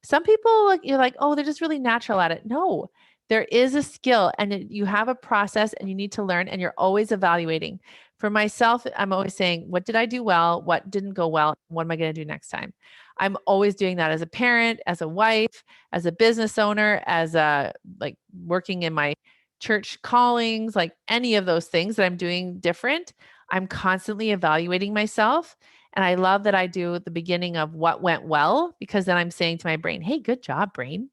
Some people, like, you're like, oh, they're just really natural at it. No, there is a skill, and you have a process and you need to learn, and you're always evaluating. For myself, I'm always saying, what did I do well? What didn't go well? What am I going to do next time? I'm always doing that as a parent, as a wife, as a business owner, as a like working in my church callings, like any of those things that I'm doing different. I'm constantly evaluating myself. And I love that I do the beginning of what went well, because then I'm saying to my brain, hey, good job, brain.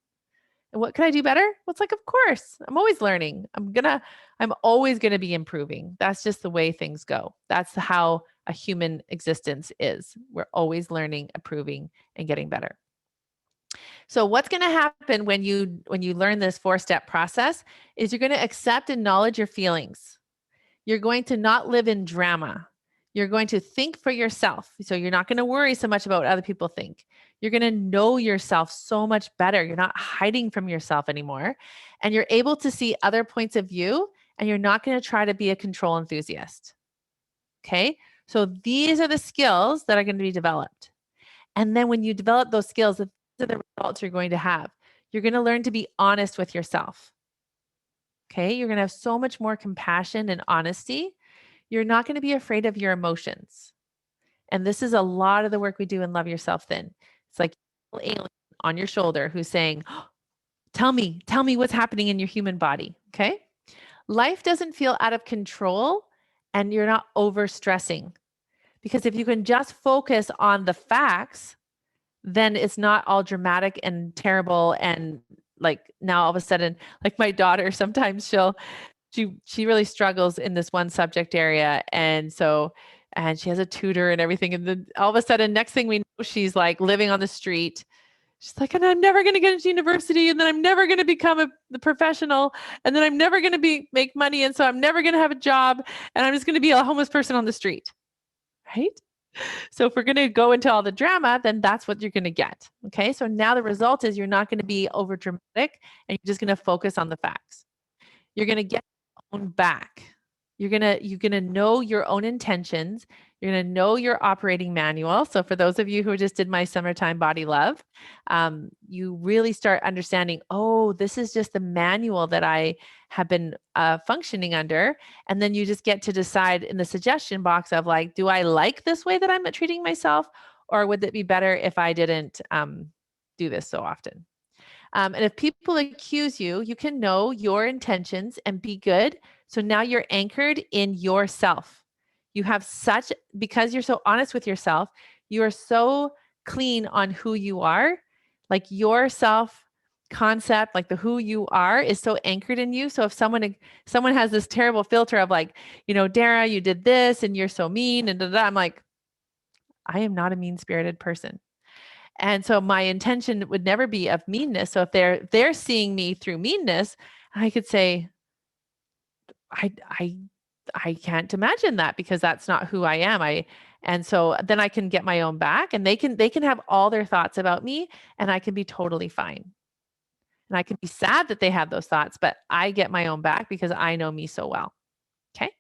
And what can I do better? Well, it's like, of course, I'm always learning. I'm always going to be improving. That's just the way things go. That's how a human existence is. We're always learning, improving, and getting better. So what's going to happen when you learn this 4-step process is you're going to accept and acknowledge your feelings. You're going to not live in drama. You're going to think for yourself. So you're not going to worry so much about what other people think. You're going to know yourself so much better. You're not hiding from yourself anymore. And you're able to see other points of view, and you're not going to try to be a control enthusiast. Okay. So these are the skills that are going to be developed. And then when you develop those skills, these are the results you're going to have. You're going to learn to be honest with yourself. Okay. You're going to have so much more compassion and honesty. You're not going to be afraid of your emotions. And this is a lot of the work we do in Love Yourself Then. It's like an alien on your shoulder who's saying, "Oh, tell me what's happening in your human body." Okay. Life doesn't feel out of control and you're not over stressing. Because if you can just focus on the facts, then it's not all dramatic and terrible. And like now all of a sudden, like my daughter, sometimes she really struggles in this one subject area. And she has a tutor and everything. And then all of a sudden, next thing we know, she's like living on the street. She's like, and I'm never going to get into university, and then I'm never going to become the professional, and then I'm never going to make money, and so I'm never going to have a job, and I'm just going to be a homeless person on the street, right? So if we're going to go into all the drama, then that's what you're going to get. Okay. So now the result is you're not going to be over dramatic, and you're just going to focus on the facts. You're going to get your own back. You're going to know your own intentions. You're going to know your operating manual. So for those of you who just did my summertime body love, you really start understanding, oh, this is just the manual that I have been functioning under. And then you just get to decide in the suggestion box of like, do I like this way that I'm treating myself? Or would it be better if I didn't do this so often? And if people accuse you, you can know your intentions and be good. So now you're anchored in yourself. You have because you're so honest with yourself, you are so clean on who you are. Like your self concept, like the who you are is so anchored in you. So if someone has this terrible filter of like, Dara, you did this and you're so mean and I'm like, I am not a mean-spirited person. And so my intention would never be of meanness. So if they're seeing me through meanness, I could say, I can't imagine that because that's not who I am. And so then I can get my own back, and they can have all their thoughts about me, and I can be totally fine. And I can be sad that they have those thoughts, but I get my own back because I know me so well. Okay.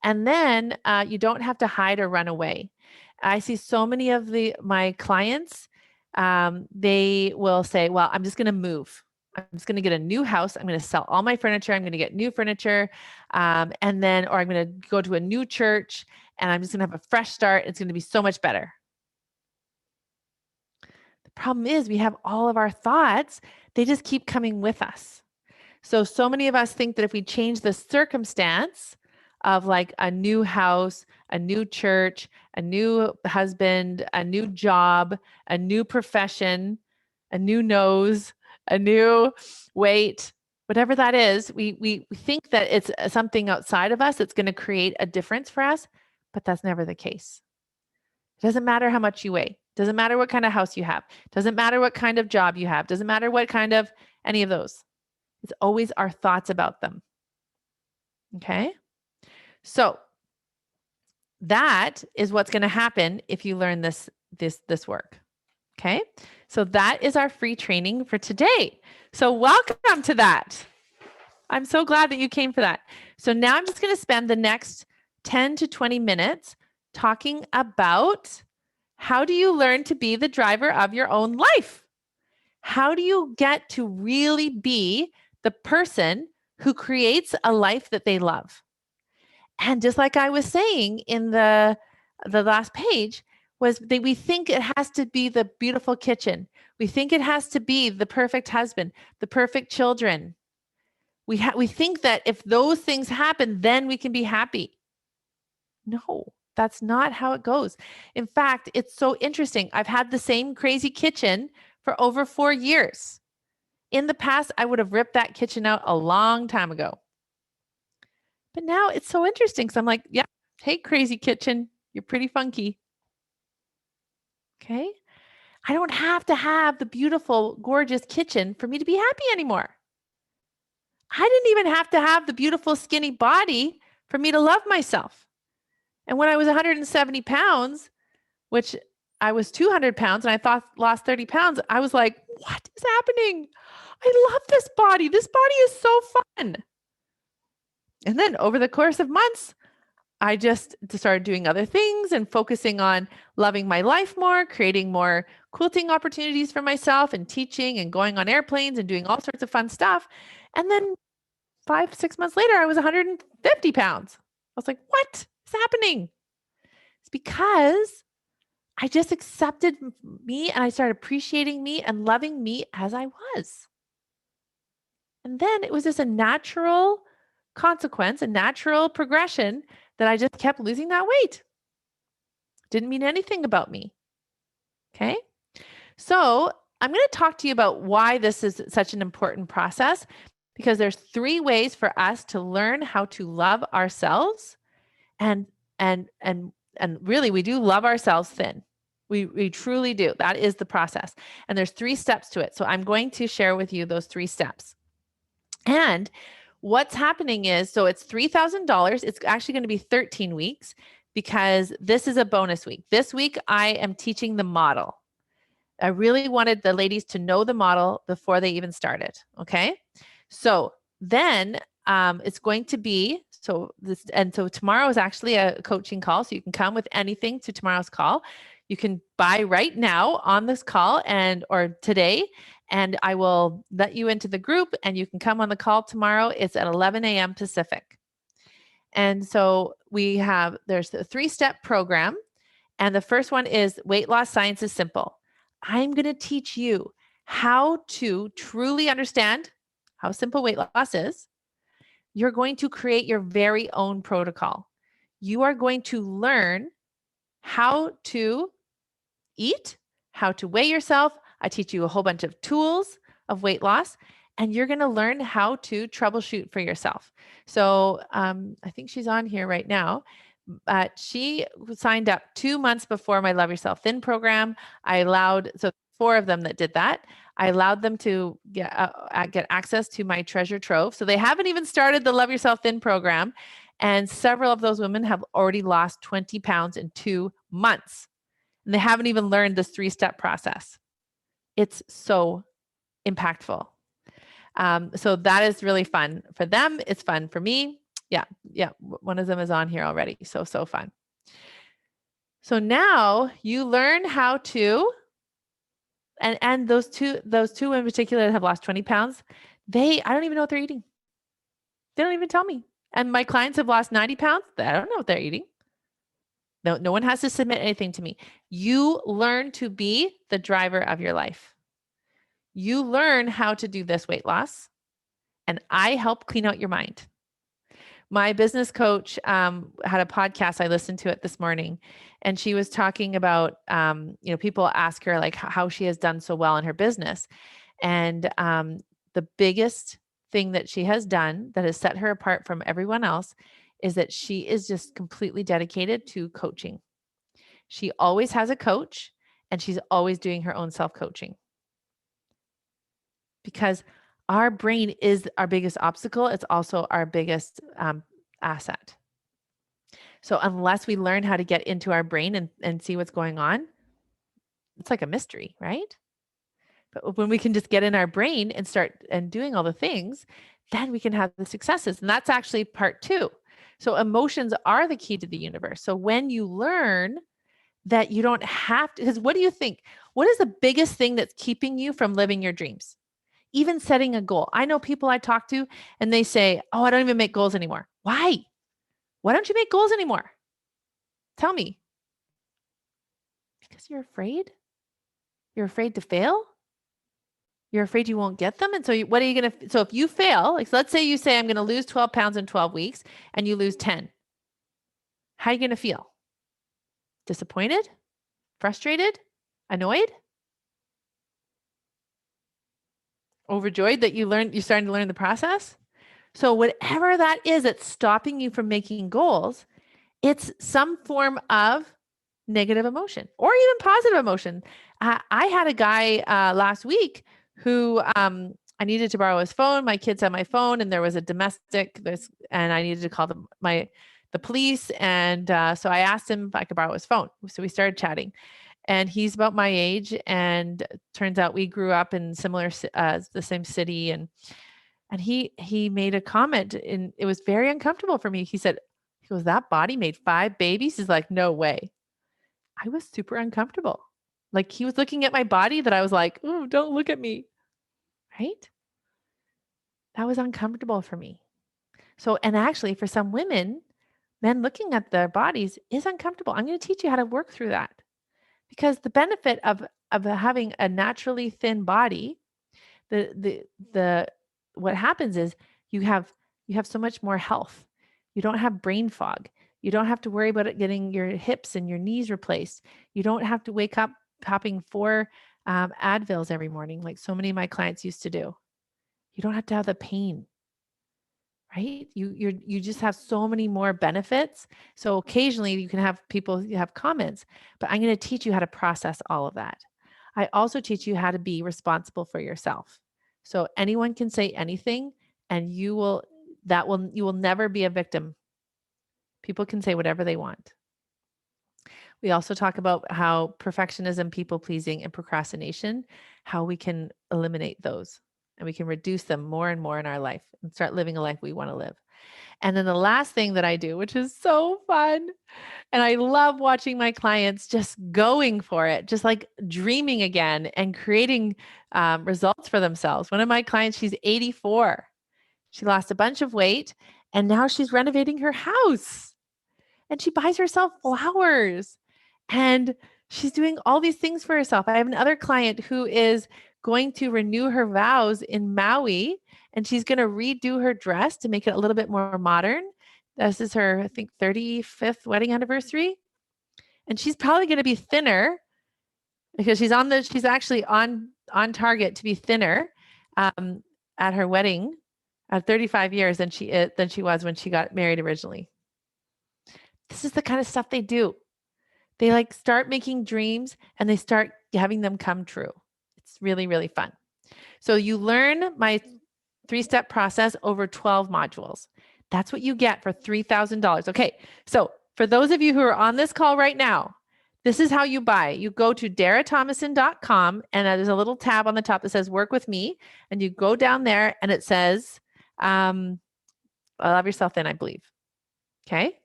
And then you don't have to hide or run away. I see so many of my clients, they will say, well, I'm just going to move. I'm just going to get a new house. I'm going to sell all my furniture. I'm going to get new furniture. Or I'm going to go to a new church and I'm just going to have a fresh start. It's going to be so much better. The problem is we have all of our thoughts. They just keep coming with us. So many of us think that if we change the circumstance of like a new house, a new church, a new husband, a new job, a new profession, a new nose, a new weight, whatever that is, we think that it's something outside of us that's going to create a difference for us, but that's never the case. It doesn't matter how much you weigh. Doesn't matter what kind of house you have. Doesn't matter what kind of job you have. Doesn't matter what kind of any of those. It's always our thoughts about them. Okay. So that is what's going to happen if you learn this work. Okay. So that is our free training for today. So welcome to that. I'm so glad that you came for that. So now I'm just going to spend the next 10 to 20 minutes talking about how do you learn to be the driver of your own life? How do you get to really be the person who creates a life that they love? And just like I was saying in the last page, was that we think it has to be the beautiful kitchen. We think it has to be the perfect husband, the perfect children. We think that if those things happen, then we can be happy. No, that's not how it goes. In fact, it's so interesting. I've had the same crazy kitchen for over 4 years. In the past, I would have ripped that kitchen out a long time ago. But now it's so interesting. So I'm like, yeah, hey, crazy kitchen, you're pretty funky. Okay. I don't have to have the beautiful, gorgeous kitchen for me to be happy anymore. I didn't even have to have the beautiful, skinny body for me to love myself. And when I was 170 pounds, which I was 200 pounds and I thought lost 30 pounds, I was like, what is happening? I love this body. This body is so fun. And then over the course of months, I just started doing other things and focusing on loving my life more, creating more quilting opportunities for myself and teaching and going on airplanes and doing all sorts of fun stuff. And then 5, 6 months later, I was 150 pounds. I was like, what is happening? It's because I just accepted me and I started appreciating me and loving me as I was. And then it was just a natural consequence, a natural progression that I just kept losing that weight. Didn't mean anything about me. Okay. So I'm going to talk to you about why this is such an important process, because there's 3 ways for us to learn how to love ourselves, and really we do love ourselves thin. We truly do. That is the process. And there's 3 steps to it. So I'm going to share with you those 3 steps. And what's happening is, so it's $3,000. It's actually going to be 13 weeks because this is a bonus week. This week I am teaching the model. I really wanted the ladies to know the model before they even started. Okay. So then it's going to be, so tomorrow is actually a coaching call. So you can come with anything to tomorrow's call. You can buy right now on this call or today, and I will let you into the group and you can come on the call tomorrow. It's at 11 a.m. Pacific. And so there's a 3-step program. And the first one is weight loss science is simple. I'm going to teach you how to truly understand how simple weight loss is. You're going to create your very own protocol. You are going to learn how to eat, how to weigh yourself. I teach you a whole bunch of tools of weight loss, and you're going to learn how to troubleshoot for yourself. So I think she's on here right now. She signed up 2 months before my Love Yourself Thin program. So 4 of them that did that. I allowed them to get access to my treasure trove. So they haven't even started the Love Yourself Thin program. And several of those women have already lost 20 pounds in 2 months. And they haven't even learned this 3-step process. It's so impactful. So that is really fun for them. It's fun for me. Yeah. One of them is on here already. So fun. So now you learn how to, and those two in particular that have lost 20 pounds, I don't even know what they're eating. They don't even tell me. And my clients have lost 90 pounds. I don't know what they're eating. No one has to submit anything to me. You learn to be the driver of your life. You learn how to do this weight loss, and I help clean out your mind. My business coach had a podcast. I listened to it this morning, and she was talking about, people ask her like how she has done so well in her business. And the biggest thing that she has done that has set her apart from everyone else is that she is just completely dedicated to coaching. She always has a coach, and she's always doing her own self-coaching. Because our brain is our biggest obstacle. It's also our biggest asset. So unless we learn how to get into our brain and see what's going on, it's like a mystery, right? But when we can just get in our brain and start and doing all the things, then we can have the successes. And that's actually part 2. So emotions are the key to the universe. So when you learn that you don't have to, because what do you think? What is the biggest thing that's keeping you from living your dreams? Even setting a goal. I know people I talk to and they say, oh, I don't even make goals anymore. Why? Why don't you make goals anymore? Tell me. Because you're afraid? You're afraid to fail? You're afraid you won't get them? And so what are you going to, so if you fail, like so let's say you say, I'm going to lose 12 pounds in 12 weeks and you lose 10. How are you going to feel? Disappointed? Frustrated? Annoyed? Overjoyed that you're starting to learn the process? So whatever that is that's stopping you from making goals, it's some form of negative emotion or even positive emotion. I had a guy last week who I needed to borrow his phone. My kids had my phone, and there was a domestic, and I needed to call the police. And so I asked him if I could borrow his phone. So we started chatting. And he's about my age, and turns out we grew up in the same city. And he made a comment, and it was very uncomfortable for me. He goes, that body made 5 babies? He's like, no way. I was super uncomfortable. Like he was looking at my body that I was like, oh, don't look at me. Right? That was uncomfortable for me. So, and actually for some women, men looking at their bodies is uncomfortable. I'm going to teach you how to work through that because the benefit of having a naturally thin body, the the the what happens is you have you have so much more health. You don't have brain fog. You don't have to worry about it getting your hips and your knees replaced. You don't have to wake up popping 4 Advils every morning like so many of my clients used to do. You don't have to have the pain, right? You just have so many more benefits. So occasionally you can have people you have comments, but I'm going to teach you how to process all of that. I also teach you how to be responsible for yourself. So anyone can say anything and you will never be a victim. People can say whatever they want. We also talk about how perfectionism, people pleasing, and procrastination, how we can eliminate those and we can reduce them more and more in our life and start living a life we want to live. And then the last thing that I do, which is so fun, and I love watching my clients just going for it, just like dreaming again and creating results for themselves. One of my clients, she's 84. She lost a bunch of weight and now she's renovating her house and she buys herself flowers and she's doing all these things for herself. I have another client who is going to renew her vows in Maui and she's going to redo her dress to make it a little bit more modern. This is her, I think, 35th wedding anniversary. And she's probably going to be thinner because she's actually on target to be thinner at her wedding at 35 years than she was when she got married originally. This is the kind of stuff they do. They like start making dreams and they start having them come true. It's really, really fun. So you learn my 3-step process over 12 modules. That's what you get for $3,000. Okay. So for those of you who are on this call right now, this is how you buy. You go to darathomason.com and there's a little tab on the top that says work with me. And you go down there and it says, love yourself then, I believe. Okay.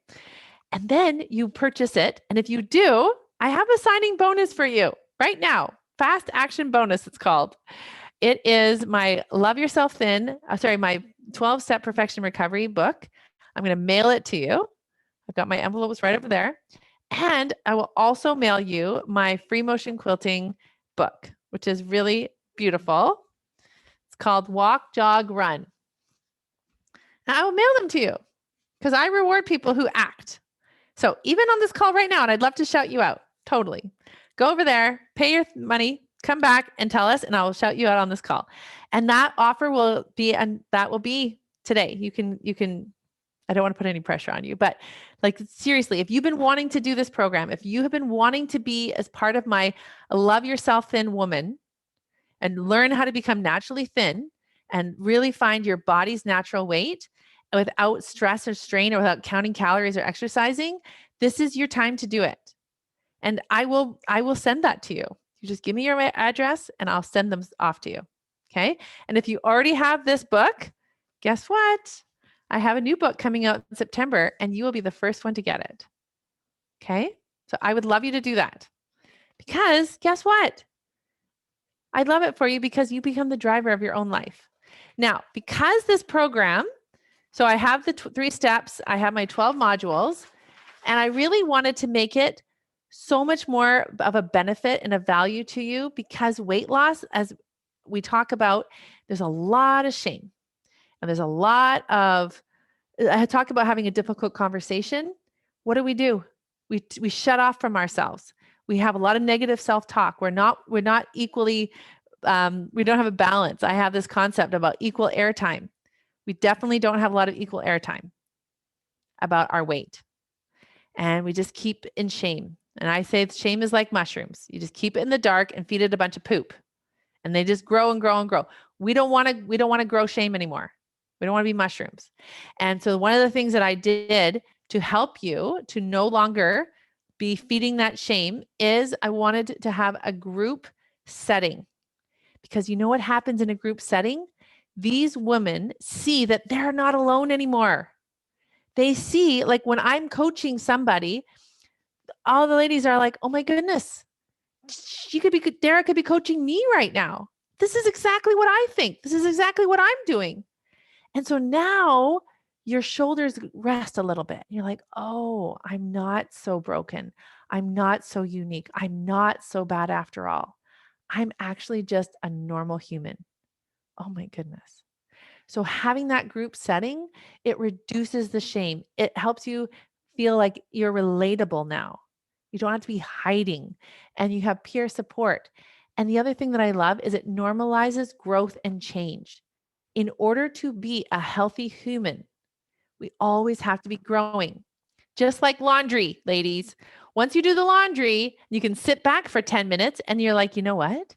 And then you purchase it. And if you do, I have a signing bonus for you right now. Fast action bonus, it's called. It is my Love Yourself Thin, my 12-step perfection recovery book. I'm going to mail it to you. I've got my envelopes right over there. And I will also mail you my free motion quilting book, which is really beautiful. It's called Walk, Jog, Run. Now I will mail them to you because I reward people who act. So even on this call right now, and I'd love to shout you out, totally. Go over there, pay your money, come back and tell us, and I will shout you out on this call. And that offer will be, and that will be today. You can, I don't want to put any pressure on you, but like seriously, if you've been wanting to do this program, if you have been wanting to be as part of my Love Yourself Thin Woman and learn how to become naturally thin and really find your body's natural weight without stress or strain or without counting calories or exercising, this is your time to do it. And I will send that to you. You just give me your address and I'll send them off to you. Okay. And if you already have this book, guess what? I have a new book coming out in September and you will be the first one to get it. Okay. So I would love you to do that because guess what? I'd love it for you because you become the driver of your own life. Now, because this program, so I have the 3 steps, I have my 12 modules, and I really wanted to make it so much more of a benefit and a value to you because weight loss, as we talk about, there's a lot of shame. And there's a lot of, I talk about having a difficult conversation. What do? We shut off from ourselves. We have a lot of negative self-talk. We're not equally, we don't have a balance. I have this concept about equal airtime. We definitely don't have a lot of equal airtime about our weight. And we just keep in shame. And I say shame is like mushrooms. You just keep it in the dark and feed it a bunch of poop. And they just grow and grow and grow. We don't want to grow shame anymore. We don't want to be mushrooms. And so one of the things that I did to help you to no longer be feeding that shame is I wanted to have a group setting. Because you know what happens in a group setting? These women see that they're not alone anymore. They see, like when I'm coaching somebody, all the ladies are like, oh my goodness, Dara could be coaching me right now. This is exactly what I think. This is exactly what I'm doing. And so now your shoulders rest a little bit. You're like, oh, I'm not so broken. I'm not so unique. I'm not so bad after all. I'm actually just a normal human. Oh my goodness. So having that group setting, it reduces the shame. It helps you feel like you're relatable now. You don't have to be hiding and you have peer support. And the other thing that I love is it normalizes growth and change. In order to be a healthy human, we always have to be growing. Just like laundry, ladies. Once you do the laundry, you can sit back for 10 minutes and you're like, you know what?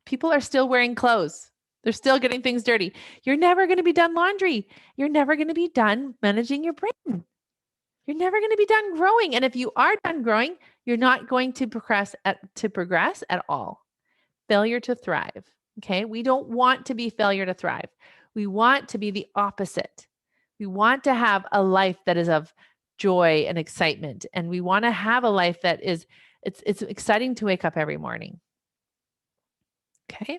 People are still wearing clothes. They're still getting things dirty. You're never going to be done laundry. You're never going to be done managing your brain. You're never going to be done growing. And if you are done growing, you're not going to progress at all. Failure to thrive. Okay? We don't want to be failure to thrive. We want to be the opposite. We want to have a life that is of joy and excitement, and we want to have a life that is it's exciting to wake up every morning. Okay?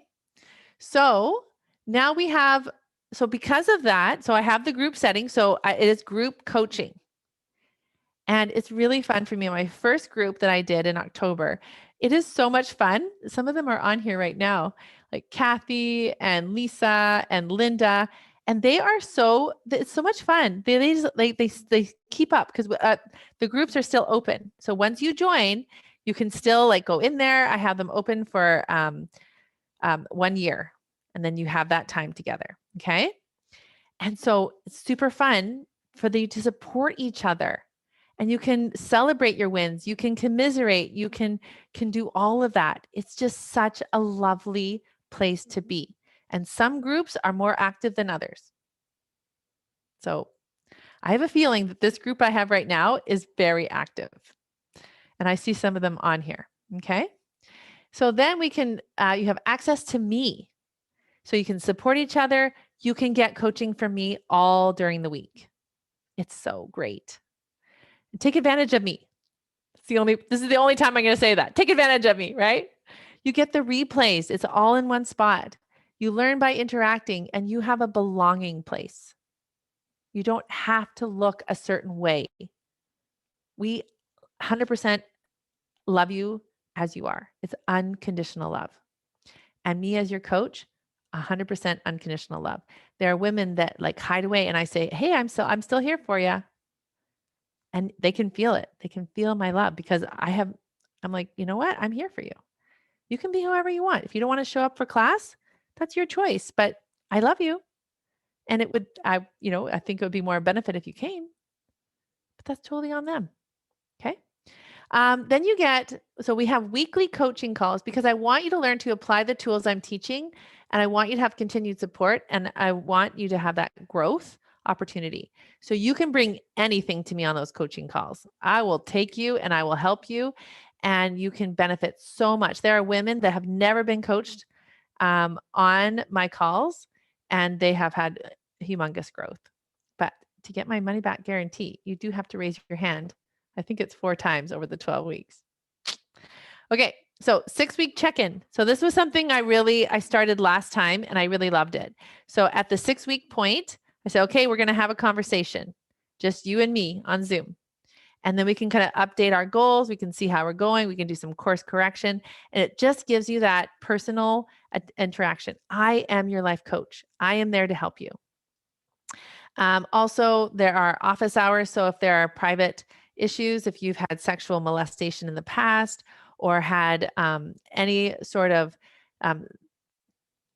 So now we have, so because of that, so I have the group setting. So it is group coaching. And it's really fun for me. My first group that I did in October, it is so much fun. Some of them are on here right now, like Kathy and Lisa and Linda. And they are it's so much fun. They keep up because the groups are still open. So once you join, you can still like go in there. I have them open for 1 year, and then you have that time together. Okay. And so it's super fun for you to support each other, and you can celebrate your wins. You can commiserate. You can do all of that. It's just such a lovely place to be. And some groups are more active than others. So I have a feeling that this group I have right now is very active. And I see some of them on here. Okay. So then we can, you have access to me. So you can support each other. You can get coaching from me all during the week. It's so great. Take advantage of me. This is the only time I'm going to say that. Take advantage of me, right? You get the replays. It's all in one spot. You learn by interacting, and you have a belonging place. You don't have to look a certain way. We 100% love you as you are. It's unconditional love. And me as your coach, 100% unconditional love. There are women that like hide away, and I say, "Hey, I'm still here for you." And they can feel it. They can feel my love because I'm like, "You know what? I'm here for you. You can be whoever you want. If you don't want to show up for class, that's your choice, but I love you." And I think it would be more benefit if you came, but that's totally on them. Okay. Then we have weekly coaching calls because I want you to learn to apply the tools I'm teaching, and I want you to have continued support, and I want you to have that growth opportunity. So you can bring anything to me on those coaching calls. I will take you and I will help you, and you can benefit so much. There are women that have never been coached on my calls, and they have had humongous growth. But to get my money back guarantee, you do have to raise your hand. I think it's 4 times over the 12 weeks. Okay, so 6-week check-in. So this was something I started last time, and I really loved it. So at the 6-week point, I said, okay, we're going to have a conversation, just you and me on Zoom. And then we can kind of update our goals. We can see how we're going. We can do some course correction. And it just gives you that personal interaction. I am your life coach. I am there to help you. Also, there are office hours. So if there are private issues, if you've had sexual molestation in the past or had any sort of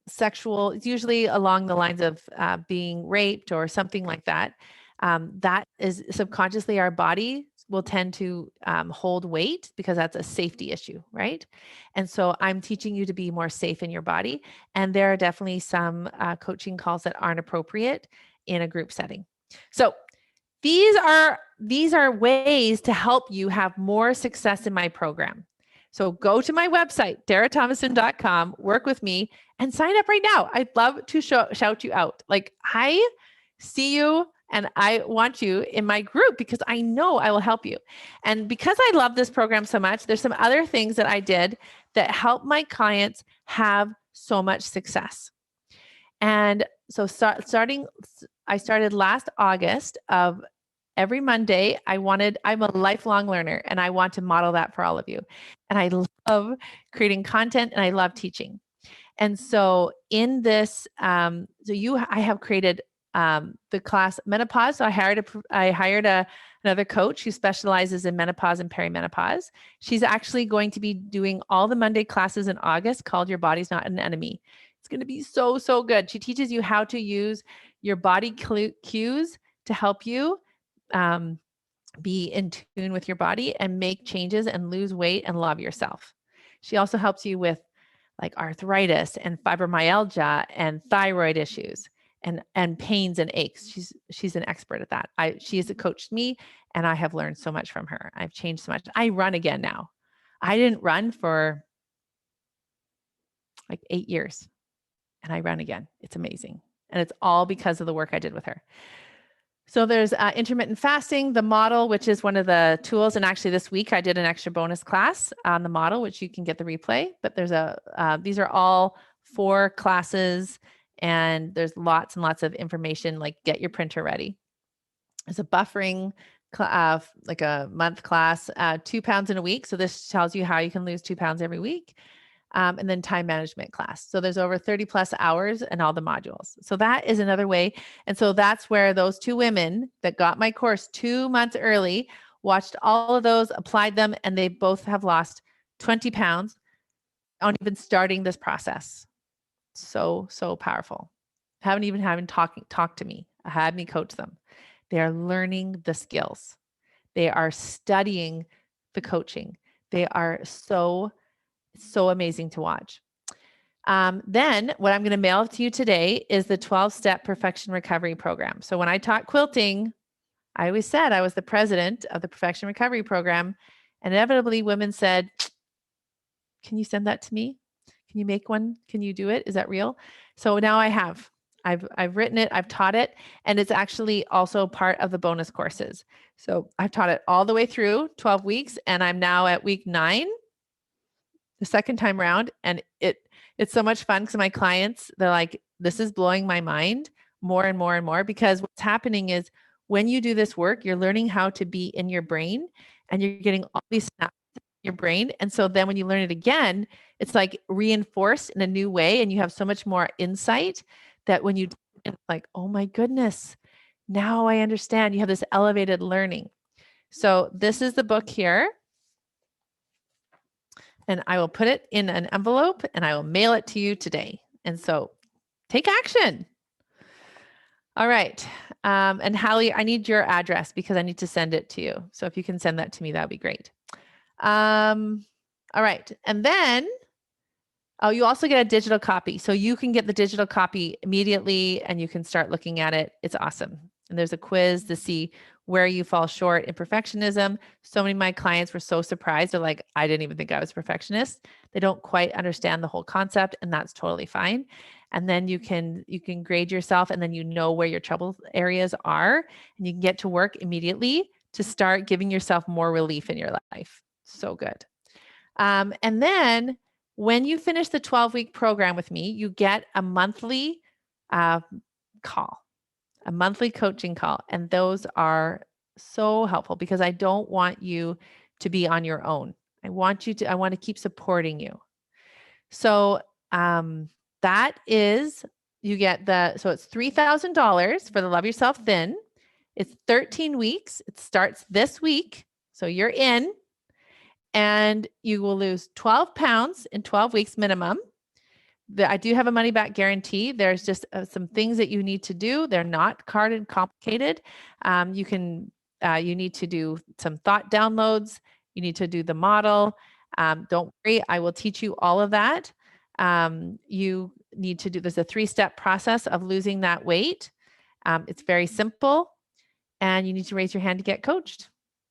sexual, it's usually along the lines of being raped or something like that, that is subconsciously our body will tend to hold weight because that's a safety issue, right? And so I'm teaching you to be more safe in your body. And there are definitely some coaching calls that aren't appropriate in a group setting. So these are ways to help you have more success in my program. So go to my website, darathomason.com, work with me, and sign up right now. I'd love to shout you out. Like, I see you and I want you in my group because I know I will help you. And because I love this program so much, there's some other things that I did that help my clients have so much success. And so starting I started last August of every Monday. I'm a lifelong learner and I want to model that for all of you. And I love creating content and I love teaching. And so in this, I have created the class menopause. So I hired another coach who specializes in menopause and perimenopause. She's actually going to be doing all the Monday classes in August called Your Body's Not an Enemy. It's going to be so, so good. She teaches you how to use your body cues to help you be in tune with your body and make changes and lose weight and love yourself. She also helps you with like arthritis and fibromyalgia and thyroid issues and pains and aches. She's an expert at that. She has coached me and I have learned so much from her. I've changed so much. I run again now. I didn't run for like 8 years and I run again. It's amazing. And it's all because of the work I did with her. So there's intermittent fasting, the model, which is one of the tools. And actually this week I did an extra bonus class on the model, which you can get the replay, but these are all 4 classes and there's lots and lots of information, like get your printer ready. There's a buffering, like a month class, 2 pounds in a week. So this tells you how you can lose 2 pounds every week. And then time management class. So there's over 30 plus hours and all the modules. So that is another way. And so that's where those 2 women that got my course 2 months early, watched all of those, applied them, and they both have lost 20 pounds on even starting this process. So, so powerful. Haven't even had them talk to me. I had me coach them. They are learning the skills. They are studying the coaching. They are so amazing to watch. Then what I'm going to mail to you today is the 12-step perfection recovery program. So when I taught quilting, I always said I was the president of the perfection recovery program. And inevitably women said, can you send that to me? Can you make one? Can you do it? Is that real? So now I have. I've written it, I've taught it, and it's actually also part of the bonus courses. So I've taught it all the way through 12 weeks, and I'm now at week 9. The second time around, and it's so much fun because my clients, they're like, this is blowing my mind more and more and more, because what's happening is when you do this work, you're learning how to be in your brain and you're getting all these snaps in your brain. And so then when you learn it again, it's like reinforced in a new way and you have so much more insight that when it's like, oh my goodness, now I understand. You have this elevated learning. So this is the book here. And I will put it in an envelope and I will mail it to you today. And so take action. All right. And Hallie, I need your address because I need to send it to you. So if you can send that to me, that would be great. All right. And then, you also get a digital copy. So you can get the digital copy immediately and you can start looking at it. It's awesome. And there's a quiz to see where you fall short in perfectionism. So many of my clients were so surprised. They're like, I didn't even think I was a perfectionist. They don't quite understand the whole concept, and that's totally fine. And then you can grade yourself, and then you know where your trouble areas are, and you can get to work immediately to start giving yourself more relief in your life. So good. And then when you finish the 12-week program with me, you get a monthly call. A monthly coaching call. And those are so helpful because I don't want you to be on your own. I want to keep supporting you. So that is, you get so it's $3,000 for the Love Yourself Thin. It's 13 weeks. It starts this week. So you're in and you will lose 12 pounds in 12 weeks minimum. I do have a money back guarantee. There's just some things that you need to do. They're not hard and complicated. You need to do some thought downloads. You need to do the model. Don't worry, I will teach you all of that. You need to there's a 3-step process of losing that weight. It's very simple, and you need to raise your hand to get coached,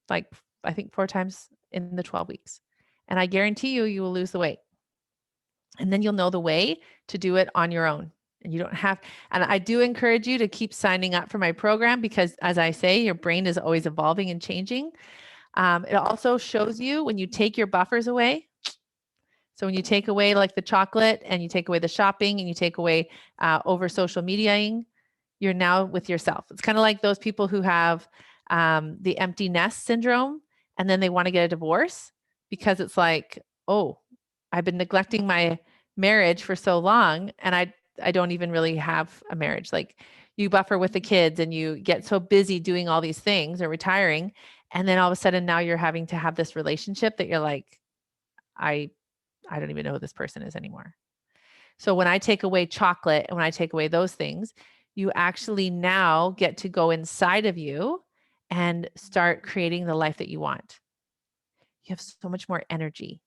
like I think 4 times in the 12 weeks. And I guarantee you will lose the weight. And then you'll know the way to do it on your own. And you don't have, and I do encourage you to keep signing up for my program because, as I say, your brain is always evolving and changing. It also shows you when you take your buffers away. So when you take away like the chocolate and you take away the shopping and you take away over social mediaing, you're now with yourself. It's kind of like those people who have the empty nest syndrome and then they want to get a divorce because it's like, oh, I've been neglecting my marriage for so long and I don't even really have a marriage. Like you buffer with the kids and you get so busy doing all these things or retiring. And then all of a sudden now you're having to have this relationship that you're like, I I don't even know who this person is anymore. So when I take away chocolate and when I take away those things, you actually now get to go inside of you and start creating the life that you want. You have so much more energy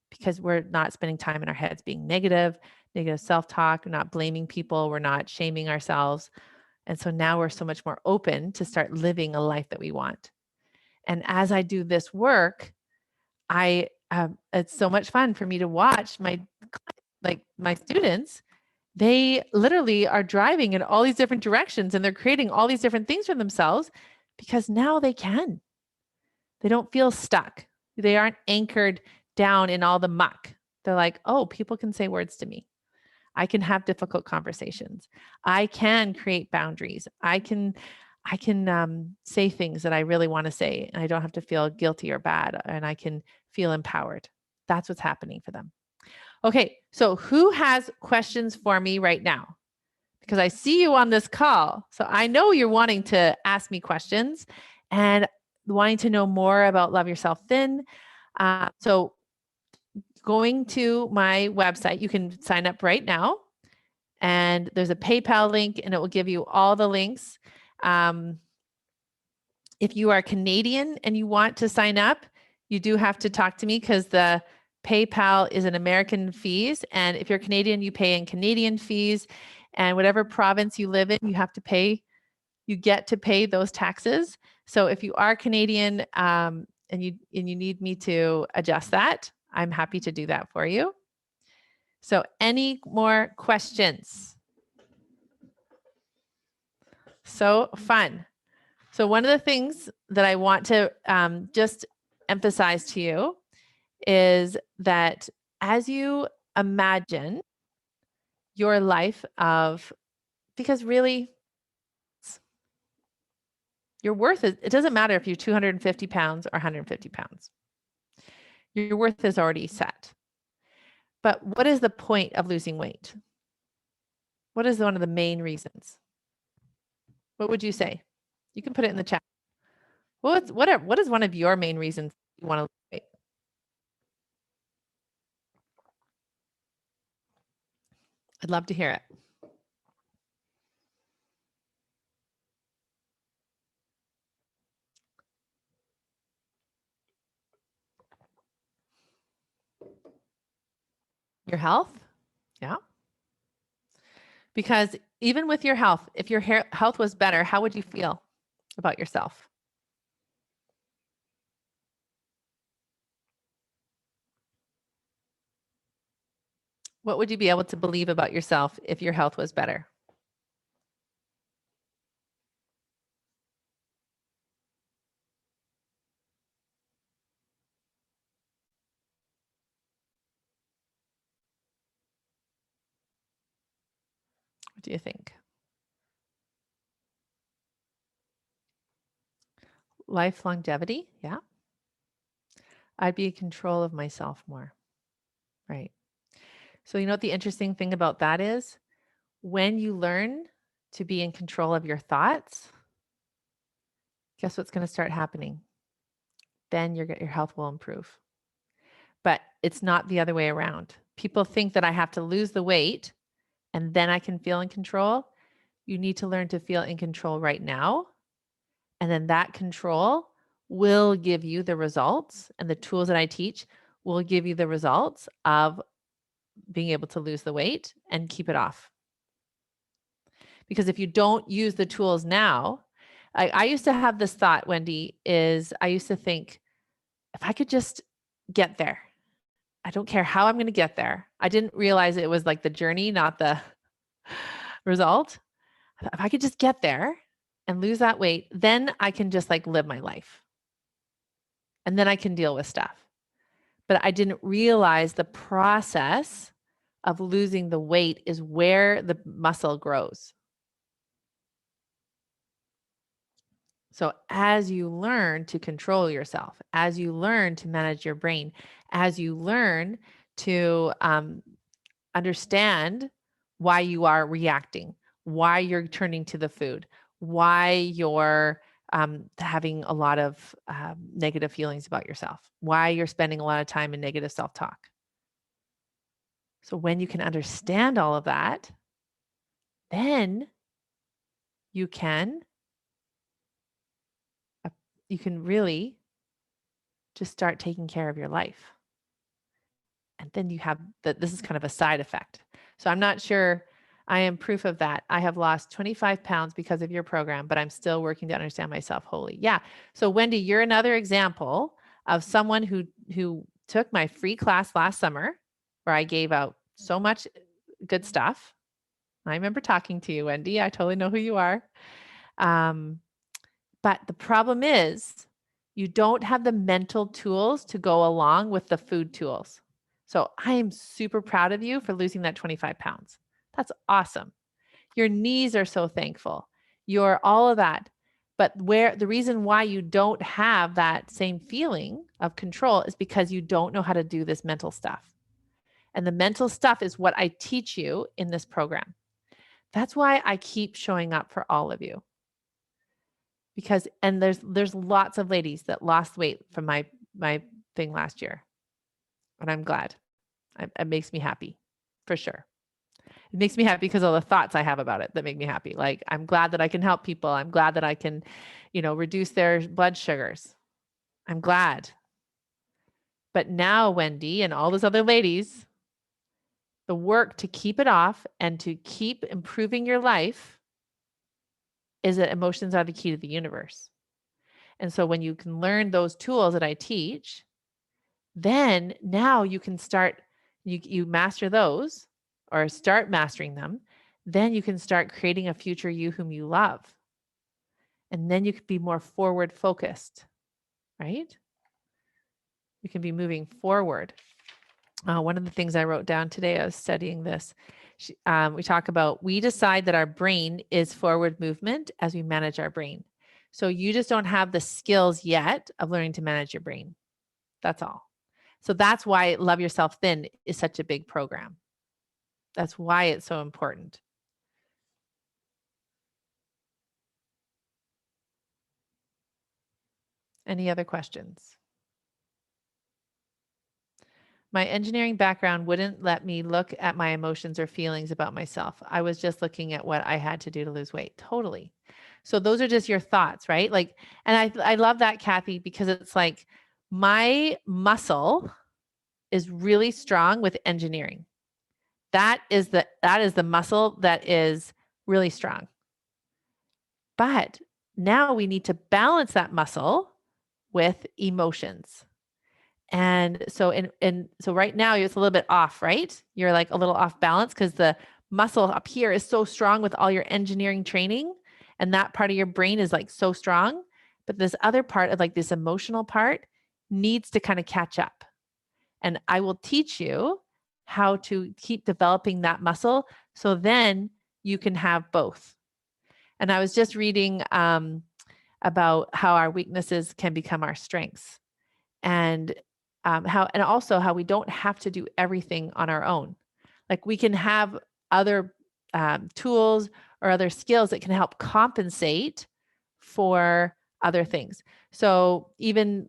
because we're not spending time in our heads being negative self-talk, we're not blaming people, we're not shaming ourselves. And so now we're so much more open to start living a life that we want. And as I do this work, it's so much fun for me to watch my students. They literally are driving in all these different directions and they're creating all these different things for themselves because now they can. They don't feel stuck. They aren't anchored down in all the muck. They're like, oh, people can say words to me. I can have difficult conversations. I can create boundaries. I can say things that I really want to say, and I don't have to feel guilty or bad, and I can feel empowered. That's what's happening for them. Okay, so who has questions for me right now? Because I see you on this call, so I know you're wanting to ask me questions and wanting to know more about Love Yourself Thin. So going to my website, you can sign up right now. And there's a PayPal link, and it will give you all the links. If you are Canadian and you want to sign up, you do have to talk to me because the PayPal is an American fees. And if you're Canadian, you pay in Canadian fees. And whatever province you live in, you get to pay those taxes. So if you are Canadian and you need me to adjust that, I'm happy to do that for you. So any more questions? So fun. So one of the things that I want to just emphasize to you is that as you imagine your life because really your worth it doesn't matter if you're 250 pounds or 150 pounds. Your worth is already set. But what is the point of losing weight? What is one of the main reasons? What would you say? You can put it in the chat. What is one of your main reasons you want to lose weight? I'd love to hear it. Your health? Yeah. Because even with your health, if your health was better, how would you feel about yourself? What would you be able to believe about yourself if your health was better? What do you think? Life longevity? Yeah. I'd be in control of myself more. Right. So, you know what the interesting thing about that is? When you learn to be in control of your thoughts, guess what's going to start happening? Then your health will improve. But it's not the other way around. People think that I have to lose the weight and then I can feel in control. You need to learn to feel in control right now. And then that control will give you the results, and the tools that I teach will give you the results of being able to lose the weight and keep it off. Because if you don't use the tools now, I used to have this thought, Wendy, is I used to think, if I could just get there, I don't care how I'm going to get there. I didn't realize it was like the journey, not the result. If I could just get there and lose that weight, then I can just like live my life. And then I can deal with stuff. But I didn't realize the process of losing the weight is where the muscle grows. So as you learn to control yourself, as you learn to manage your brain, as you learn to understand why you are reacting, why you're turning to the food, why you're having a lot of negative feelings about yourself, why you're spending a lot of time in negative self talk. So when you can understand all of that, then you can uh, you can really just start taking care of your life. And then you have that this is kind of a side effect. So I'm not sure I am proof of that. I have lost 25 pounds because of your program, but I'm still working to understand myself wholly. Yeah. So Wendy, you're another example of someone who took my free class last summer where I gave out so much good stuff. I remember talking to you, Wendy. I totally know who you are. Um, but the problem is you don't have the mental tools to go along with the food tools. So I am super proud of you for losing that 25 pounds. That's awesome. Your knees are so thankful. You're all of that. But where the reason why you don't have that same feeling of control is because you don't know how to do this mental stuff. And the mental stuff is what I teach you in this program. That's why I keep showing up for all of you. Because and there's lots of ladies that lost weight from my thing last year. And I'm glad. It makes me happy for sure. It makes me happy because of the thoughts I have about it that make me happy. Like I'm glad that I can help people. I'm glad that I can, reduce their blood sugars. I'm glad. But now, Wendy and all those other ladies, the work to keep it off and to keep improving your life is that emotions are the key to the universe. And so when you can learn those tools that I teach, then now you can start, you master those or start mastering them. Then you can start creating a future you whom you love. And then you can be more forward focused, right? You can be moving forward. One of the things I wrote down today, I was studying this. We talk about, we decide that our brain is forward movement as we manage our brain. So you just don't have the skills yet of learning to manage your brain. That's all. So that's why Love Yourself Thin is such a big program. That's why it's so important. Any other questions? My engineering background wouldn't let me look at my emotions or feelings about myself. I was just looking at what I had to do to lose weight. Totally. So those are just your thoughts, right? Like, and I love that, Kathy, because it's like my muscle is really strong with engineering. That is the muscle that is really strong. But now we need to balance that muscle with emotions. And so so right now it's a little bit off, right? You're like a little off balance because the muscle up here is so strong with all your engineering training. And that part of your brain is like so strong. But this other part of like this emotional part needs to kind of catch up. And I will teach you how to keep developing that muscle so then you can have both. And I was just reading about how our weaknesses can become our strengths, and also how we don't have to do everything on our own. Like we can have other tools or other skills that can help compensate for other things. So even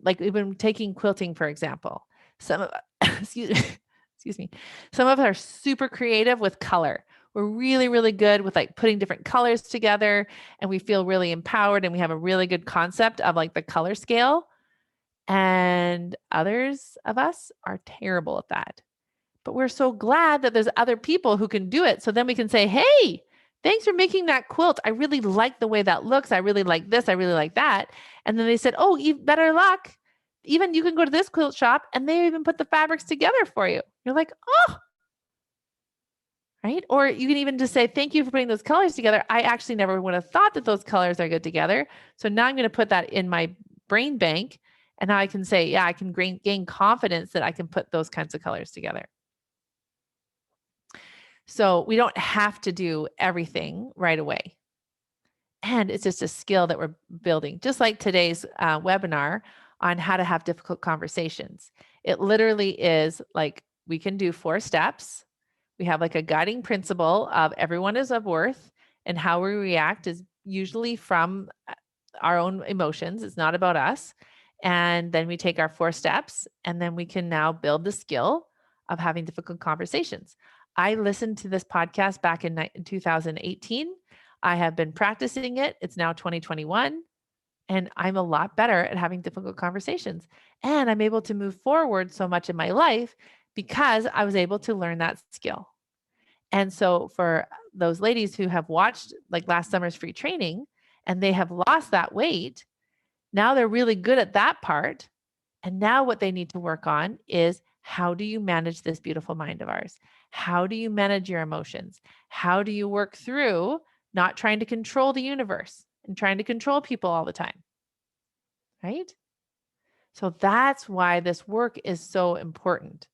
taking quilting, for example, some of excuse me, some of us are super creative with color. We're really, really good with like putting different colors together, and we feel really empowered, and we have a really good concept of like the color scale. And others of us are terrible at that. But we're so glad that there's other people who can do it. So then we can say, hey, thanks for making that quilt. I really like the way that looks. I really like this. I really like that. And then they said, oh, better luck. Even you can go to this quilt shop and they even put the fabrics together for you. You're like, oh, right? Or you can even just say, thank you for putting those colors together. I actually never would have thought that those colors are good together. So now I'm going to put that in my brain bank. And now I can say, yeah, I can gain confidence that I can put those kinds of colors together. So we don't have to do everything right away. And it's just a skill that we're building, just like today's webinar on how to have difficult conversations. It literally is like we can do 4 steps. We have like a guiding principle of everyone is of worth, and how we react is usually from our own emotions. It's not about us. And then we take our 4 steps, and then we can now build the skill of having difficult conversations. I listened to this podcast back in 2018. I have been practicing it. It's now 2021, and I'm a lot better at having difficult conversations. And I'm able to move forward so much in my life because I was able to learn that skill. And so for those ladies who have watched like last summer's free training and they have lost that weight, now they're really good at that part. And now what they need to work on is, how do you manage this beautiful mind of ours? How do you manage your emotions? How do you work through not trying to control the universe and trying to control people all the time? Right? So that's why this work is so important.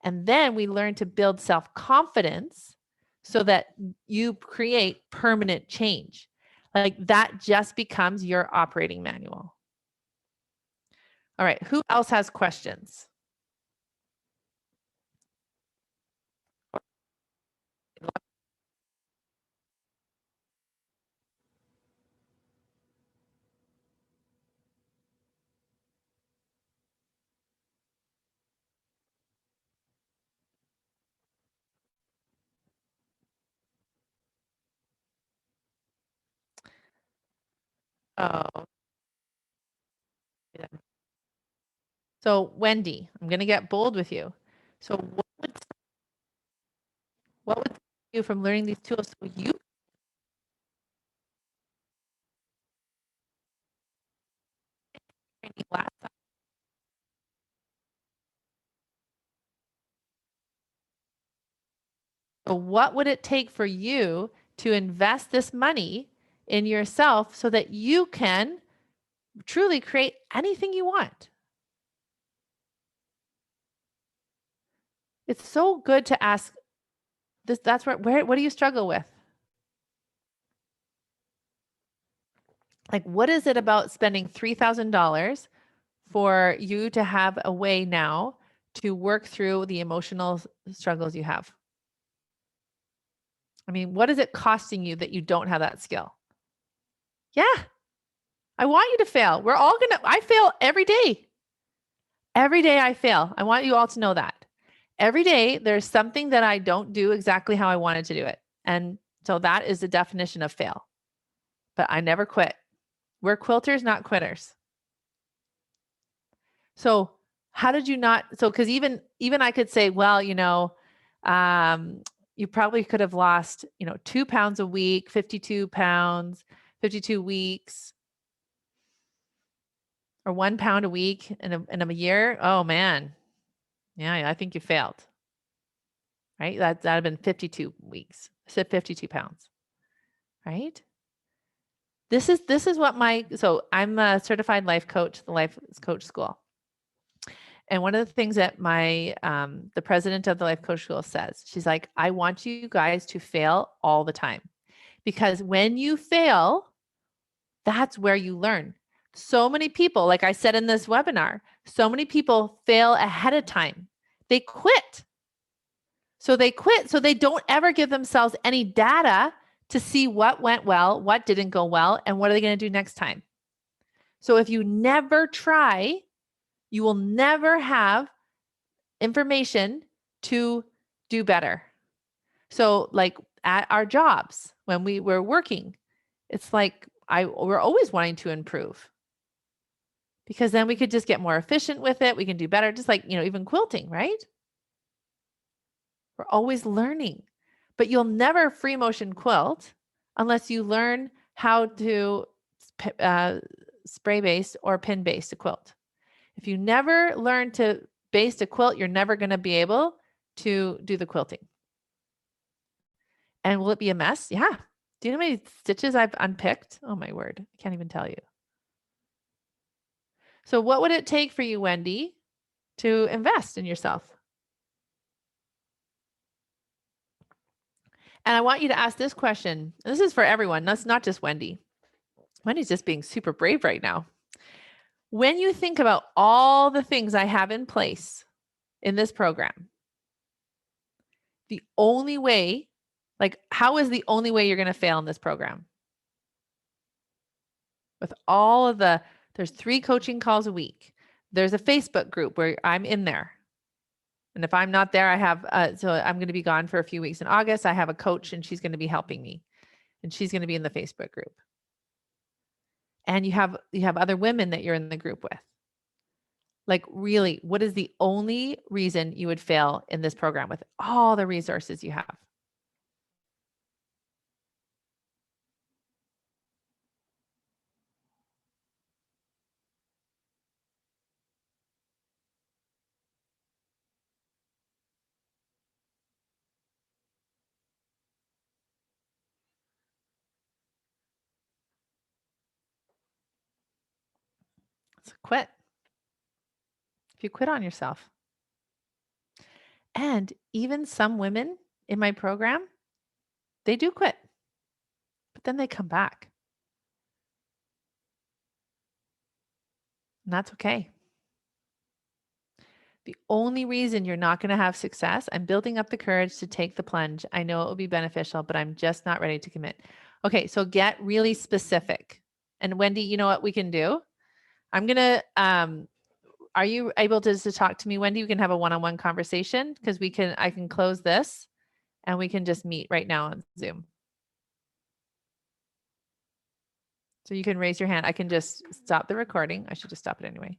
And then we learn to build self-confidence so that you create permanent change. Like that just becomes your operating manual. All right, who else has questions? Oh, yeah. So Wendy, I'm going to get bold with you. So what would stop you from learning these tools so you training last time? So what would it take for you to invest this money in yourself so that you can truly create anything you want? It's so good to ask this. That's where what do you struggle with? Like, what is it about spending $3,000 for you to have a way now to work through the emotional struggles you have? I mean, what is it costing you that you don't have that skill? Yeah, I want you to fail. We're all I fail every day. Every day I fail. I want you all to know that. Every day there's something that I don't do exactly how I wanted to do it. And so that is the definition of fail. But I never quit. We're quilters, not quitters. So how did you not? So because even I could say, well, you probably could have lost, 2 pounds a week, 52 pounds, 52 weeks, or 1 pound a week in a year. Oh man, yeah, I think you failed. Right? That'd have been 52 weeks. I said 52 pounds. Right? This is what so I'm a certified life coach, the life coach school. And one of the things that the president of the life coach school says, she's like, I want you guys to fail all the time, because when you fail, that's where you learn. So many people, like I said in this webinar, so many people fail ahead of time. They quit. So they quit. So they don't ever give themselves any data to see what went well, what didn't go well, and what are they going to do next time. So if you never try, you will never have information to do better. So like at our jobs, when we were working, it's like we're always wanting to improve, because then we could just get more efficient with it. We can do better. Just like, even quilting, right? We're always learning, but you'll never free motion quilt unless you learn how to spray based or pin based a quilt. If you never learn to baste a quilt, you're never going to be able to do the quilting. And will it be a mess? Yeah. Do you know how many stitches I've unpicked? Oh my word. I can't even tell you. So what would it take for you, Wendy, to invest in yourself? And I want you to ask this question. This is for everyone. That's not just Wendy. Wendy's just being super brave right now. When you think about all the things I have in place in this program, the only way, like, how is the only way you're going to fail in this program? With all of there's 3 coaching calls a week. There's a Facebook group where I'm in there. And if I'm not there, I have, so I'm going to be gone for a few weeks in August. I have a coach and she's going to be helping me and she's going to be in the Facebook group. And you have other women that you're in the group with. Like, really, what is the only reason you would fail in this program with all the resources you have? So quit. If you quit on yourself. And even some women in my program, they do quit, but then they come back. And that's okay. The only reason you're not going to have success, I'm building up the courage to take the plunge. I know it will be beneficial, but I'm just not ready to commit. Okay, so get really specific. And Wendy, you know what we can do? I'm going to, are you able to talk to me, Wendy? We can have a one-on-one conversation because I can close this and we can just meet right now on Zoom. So you can raise your hand. I can just stop the recording. I should just stop it anyway.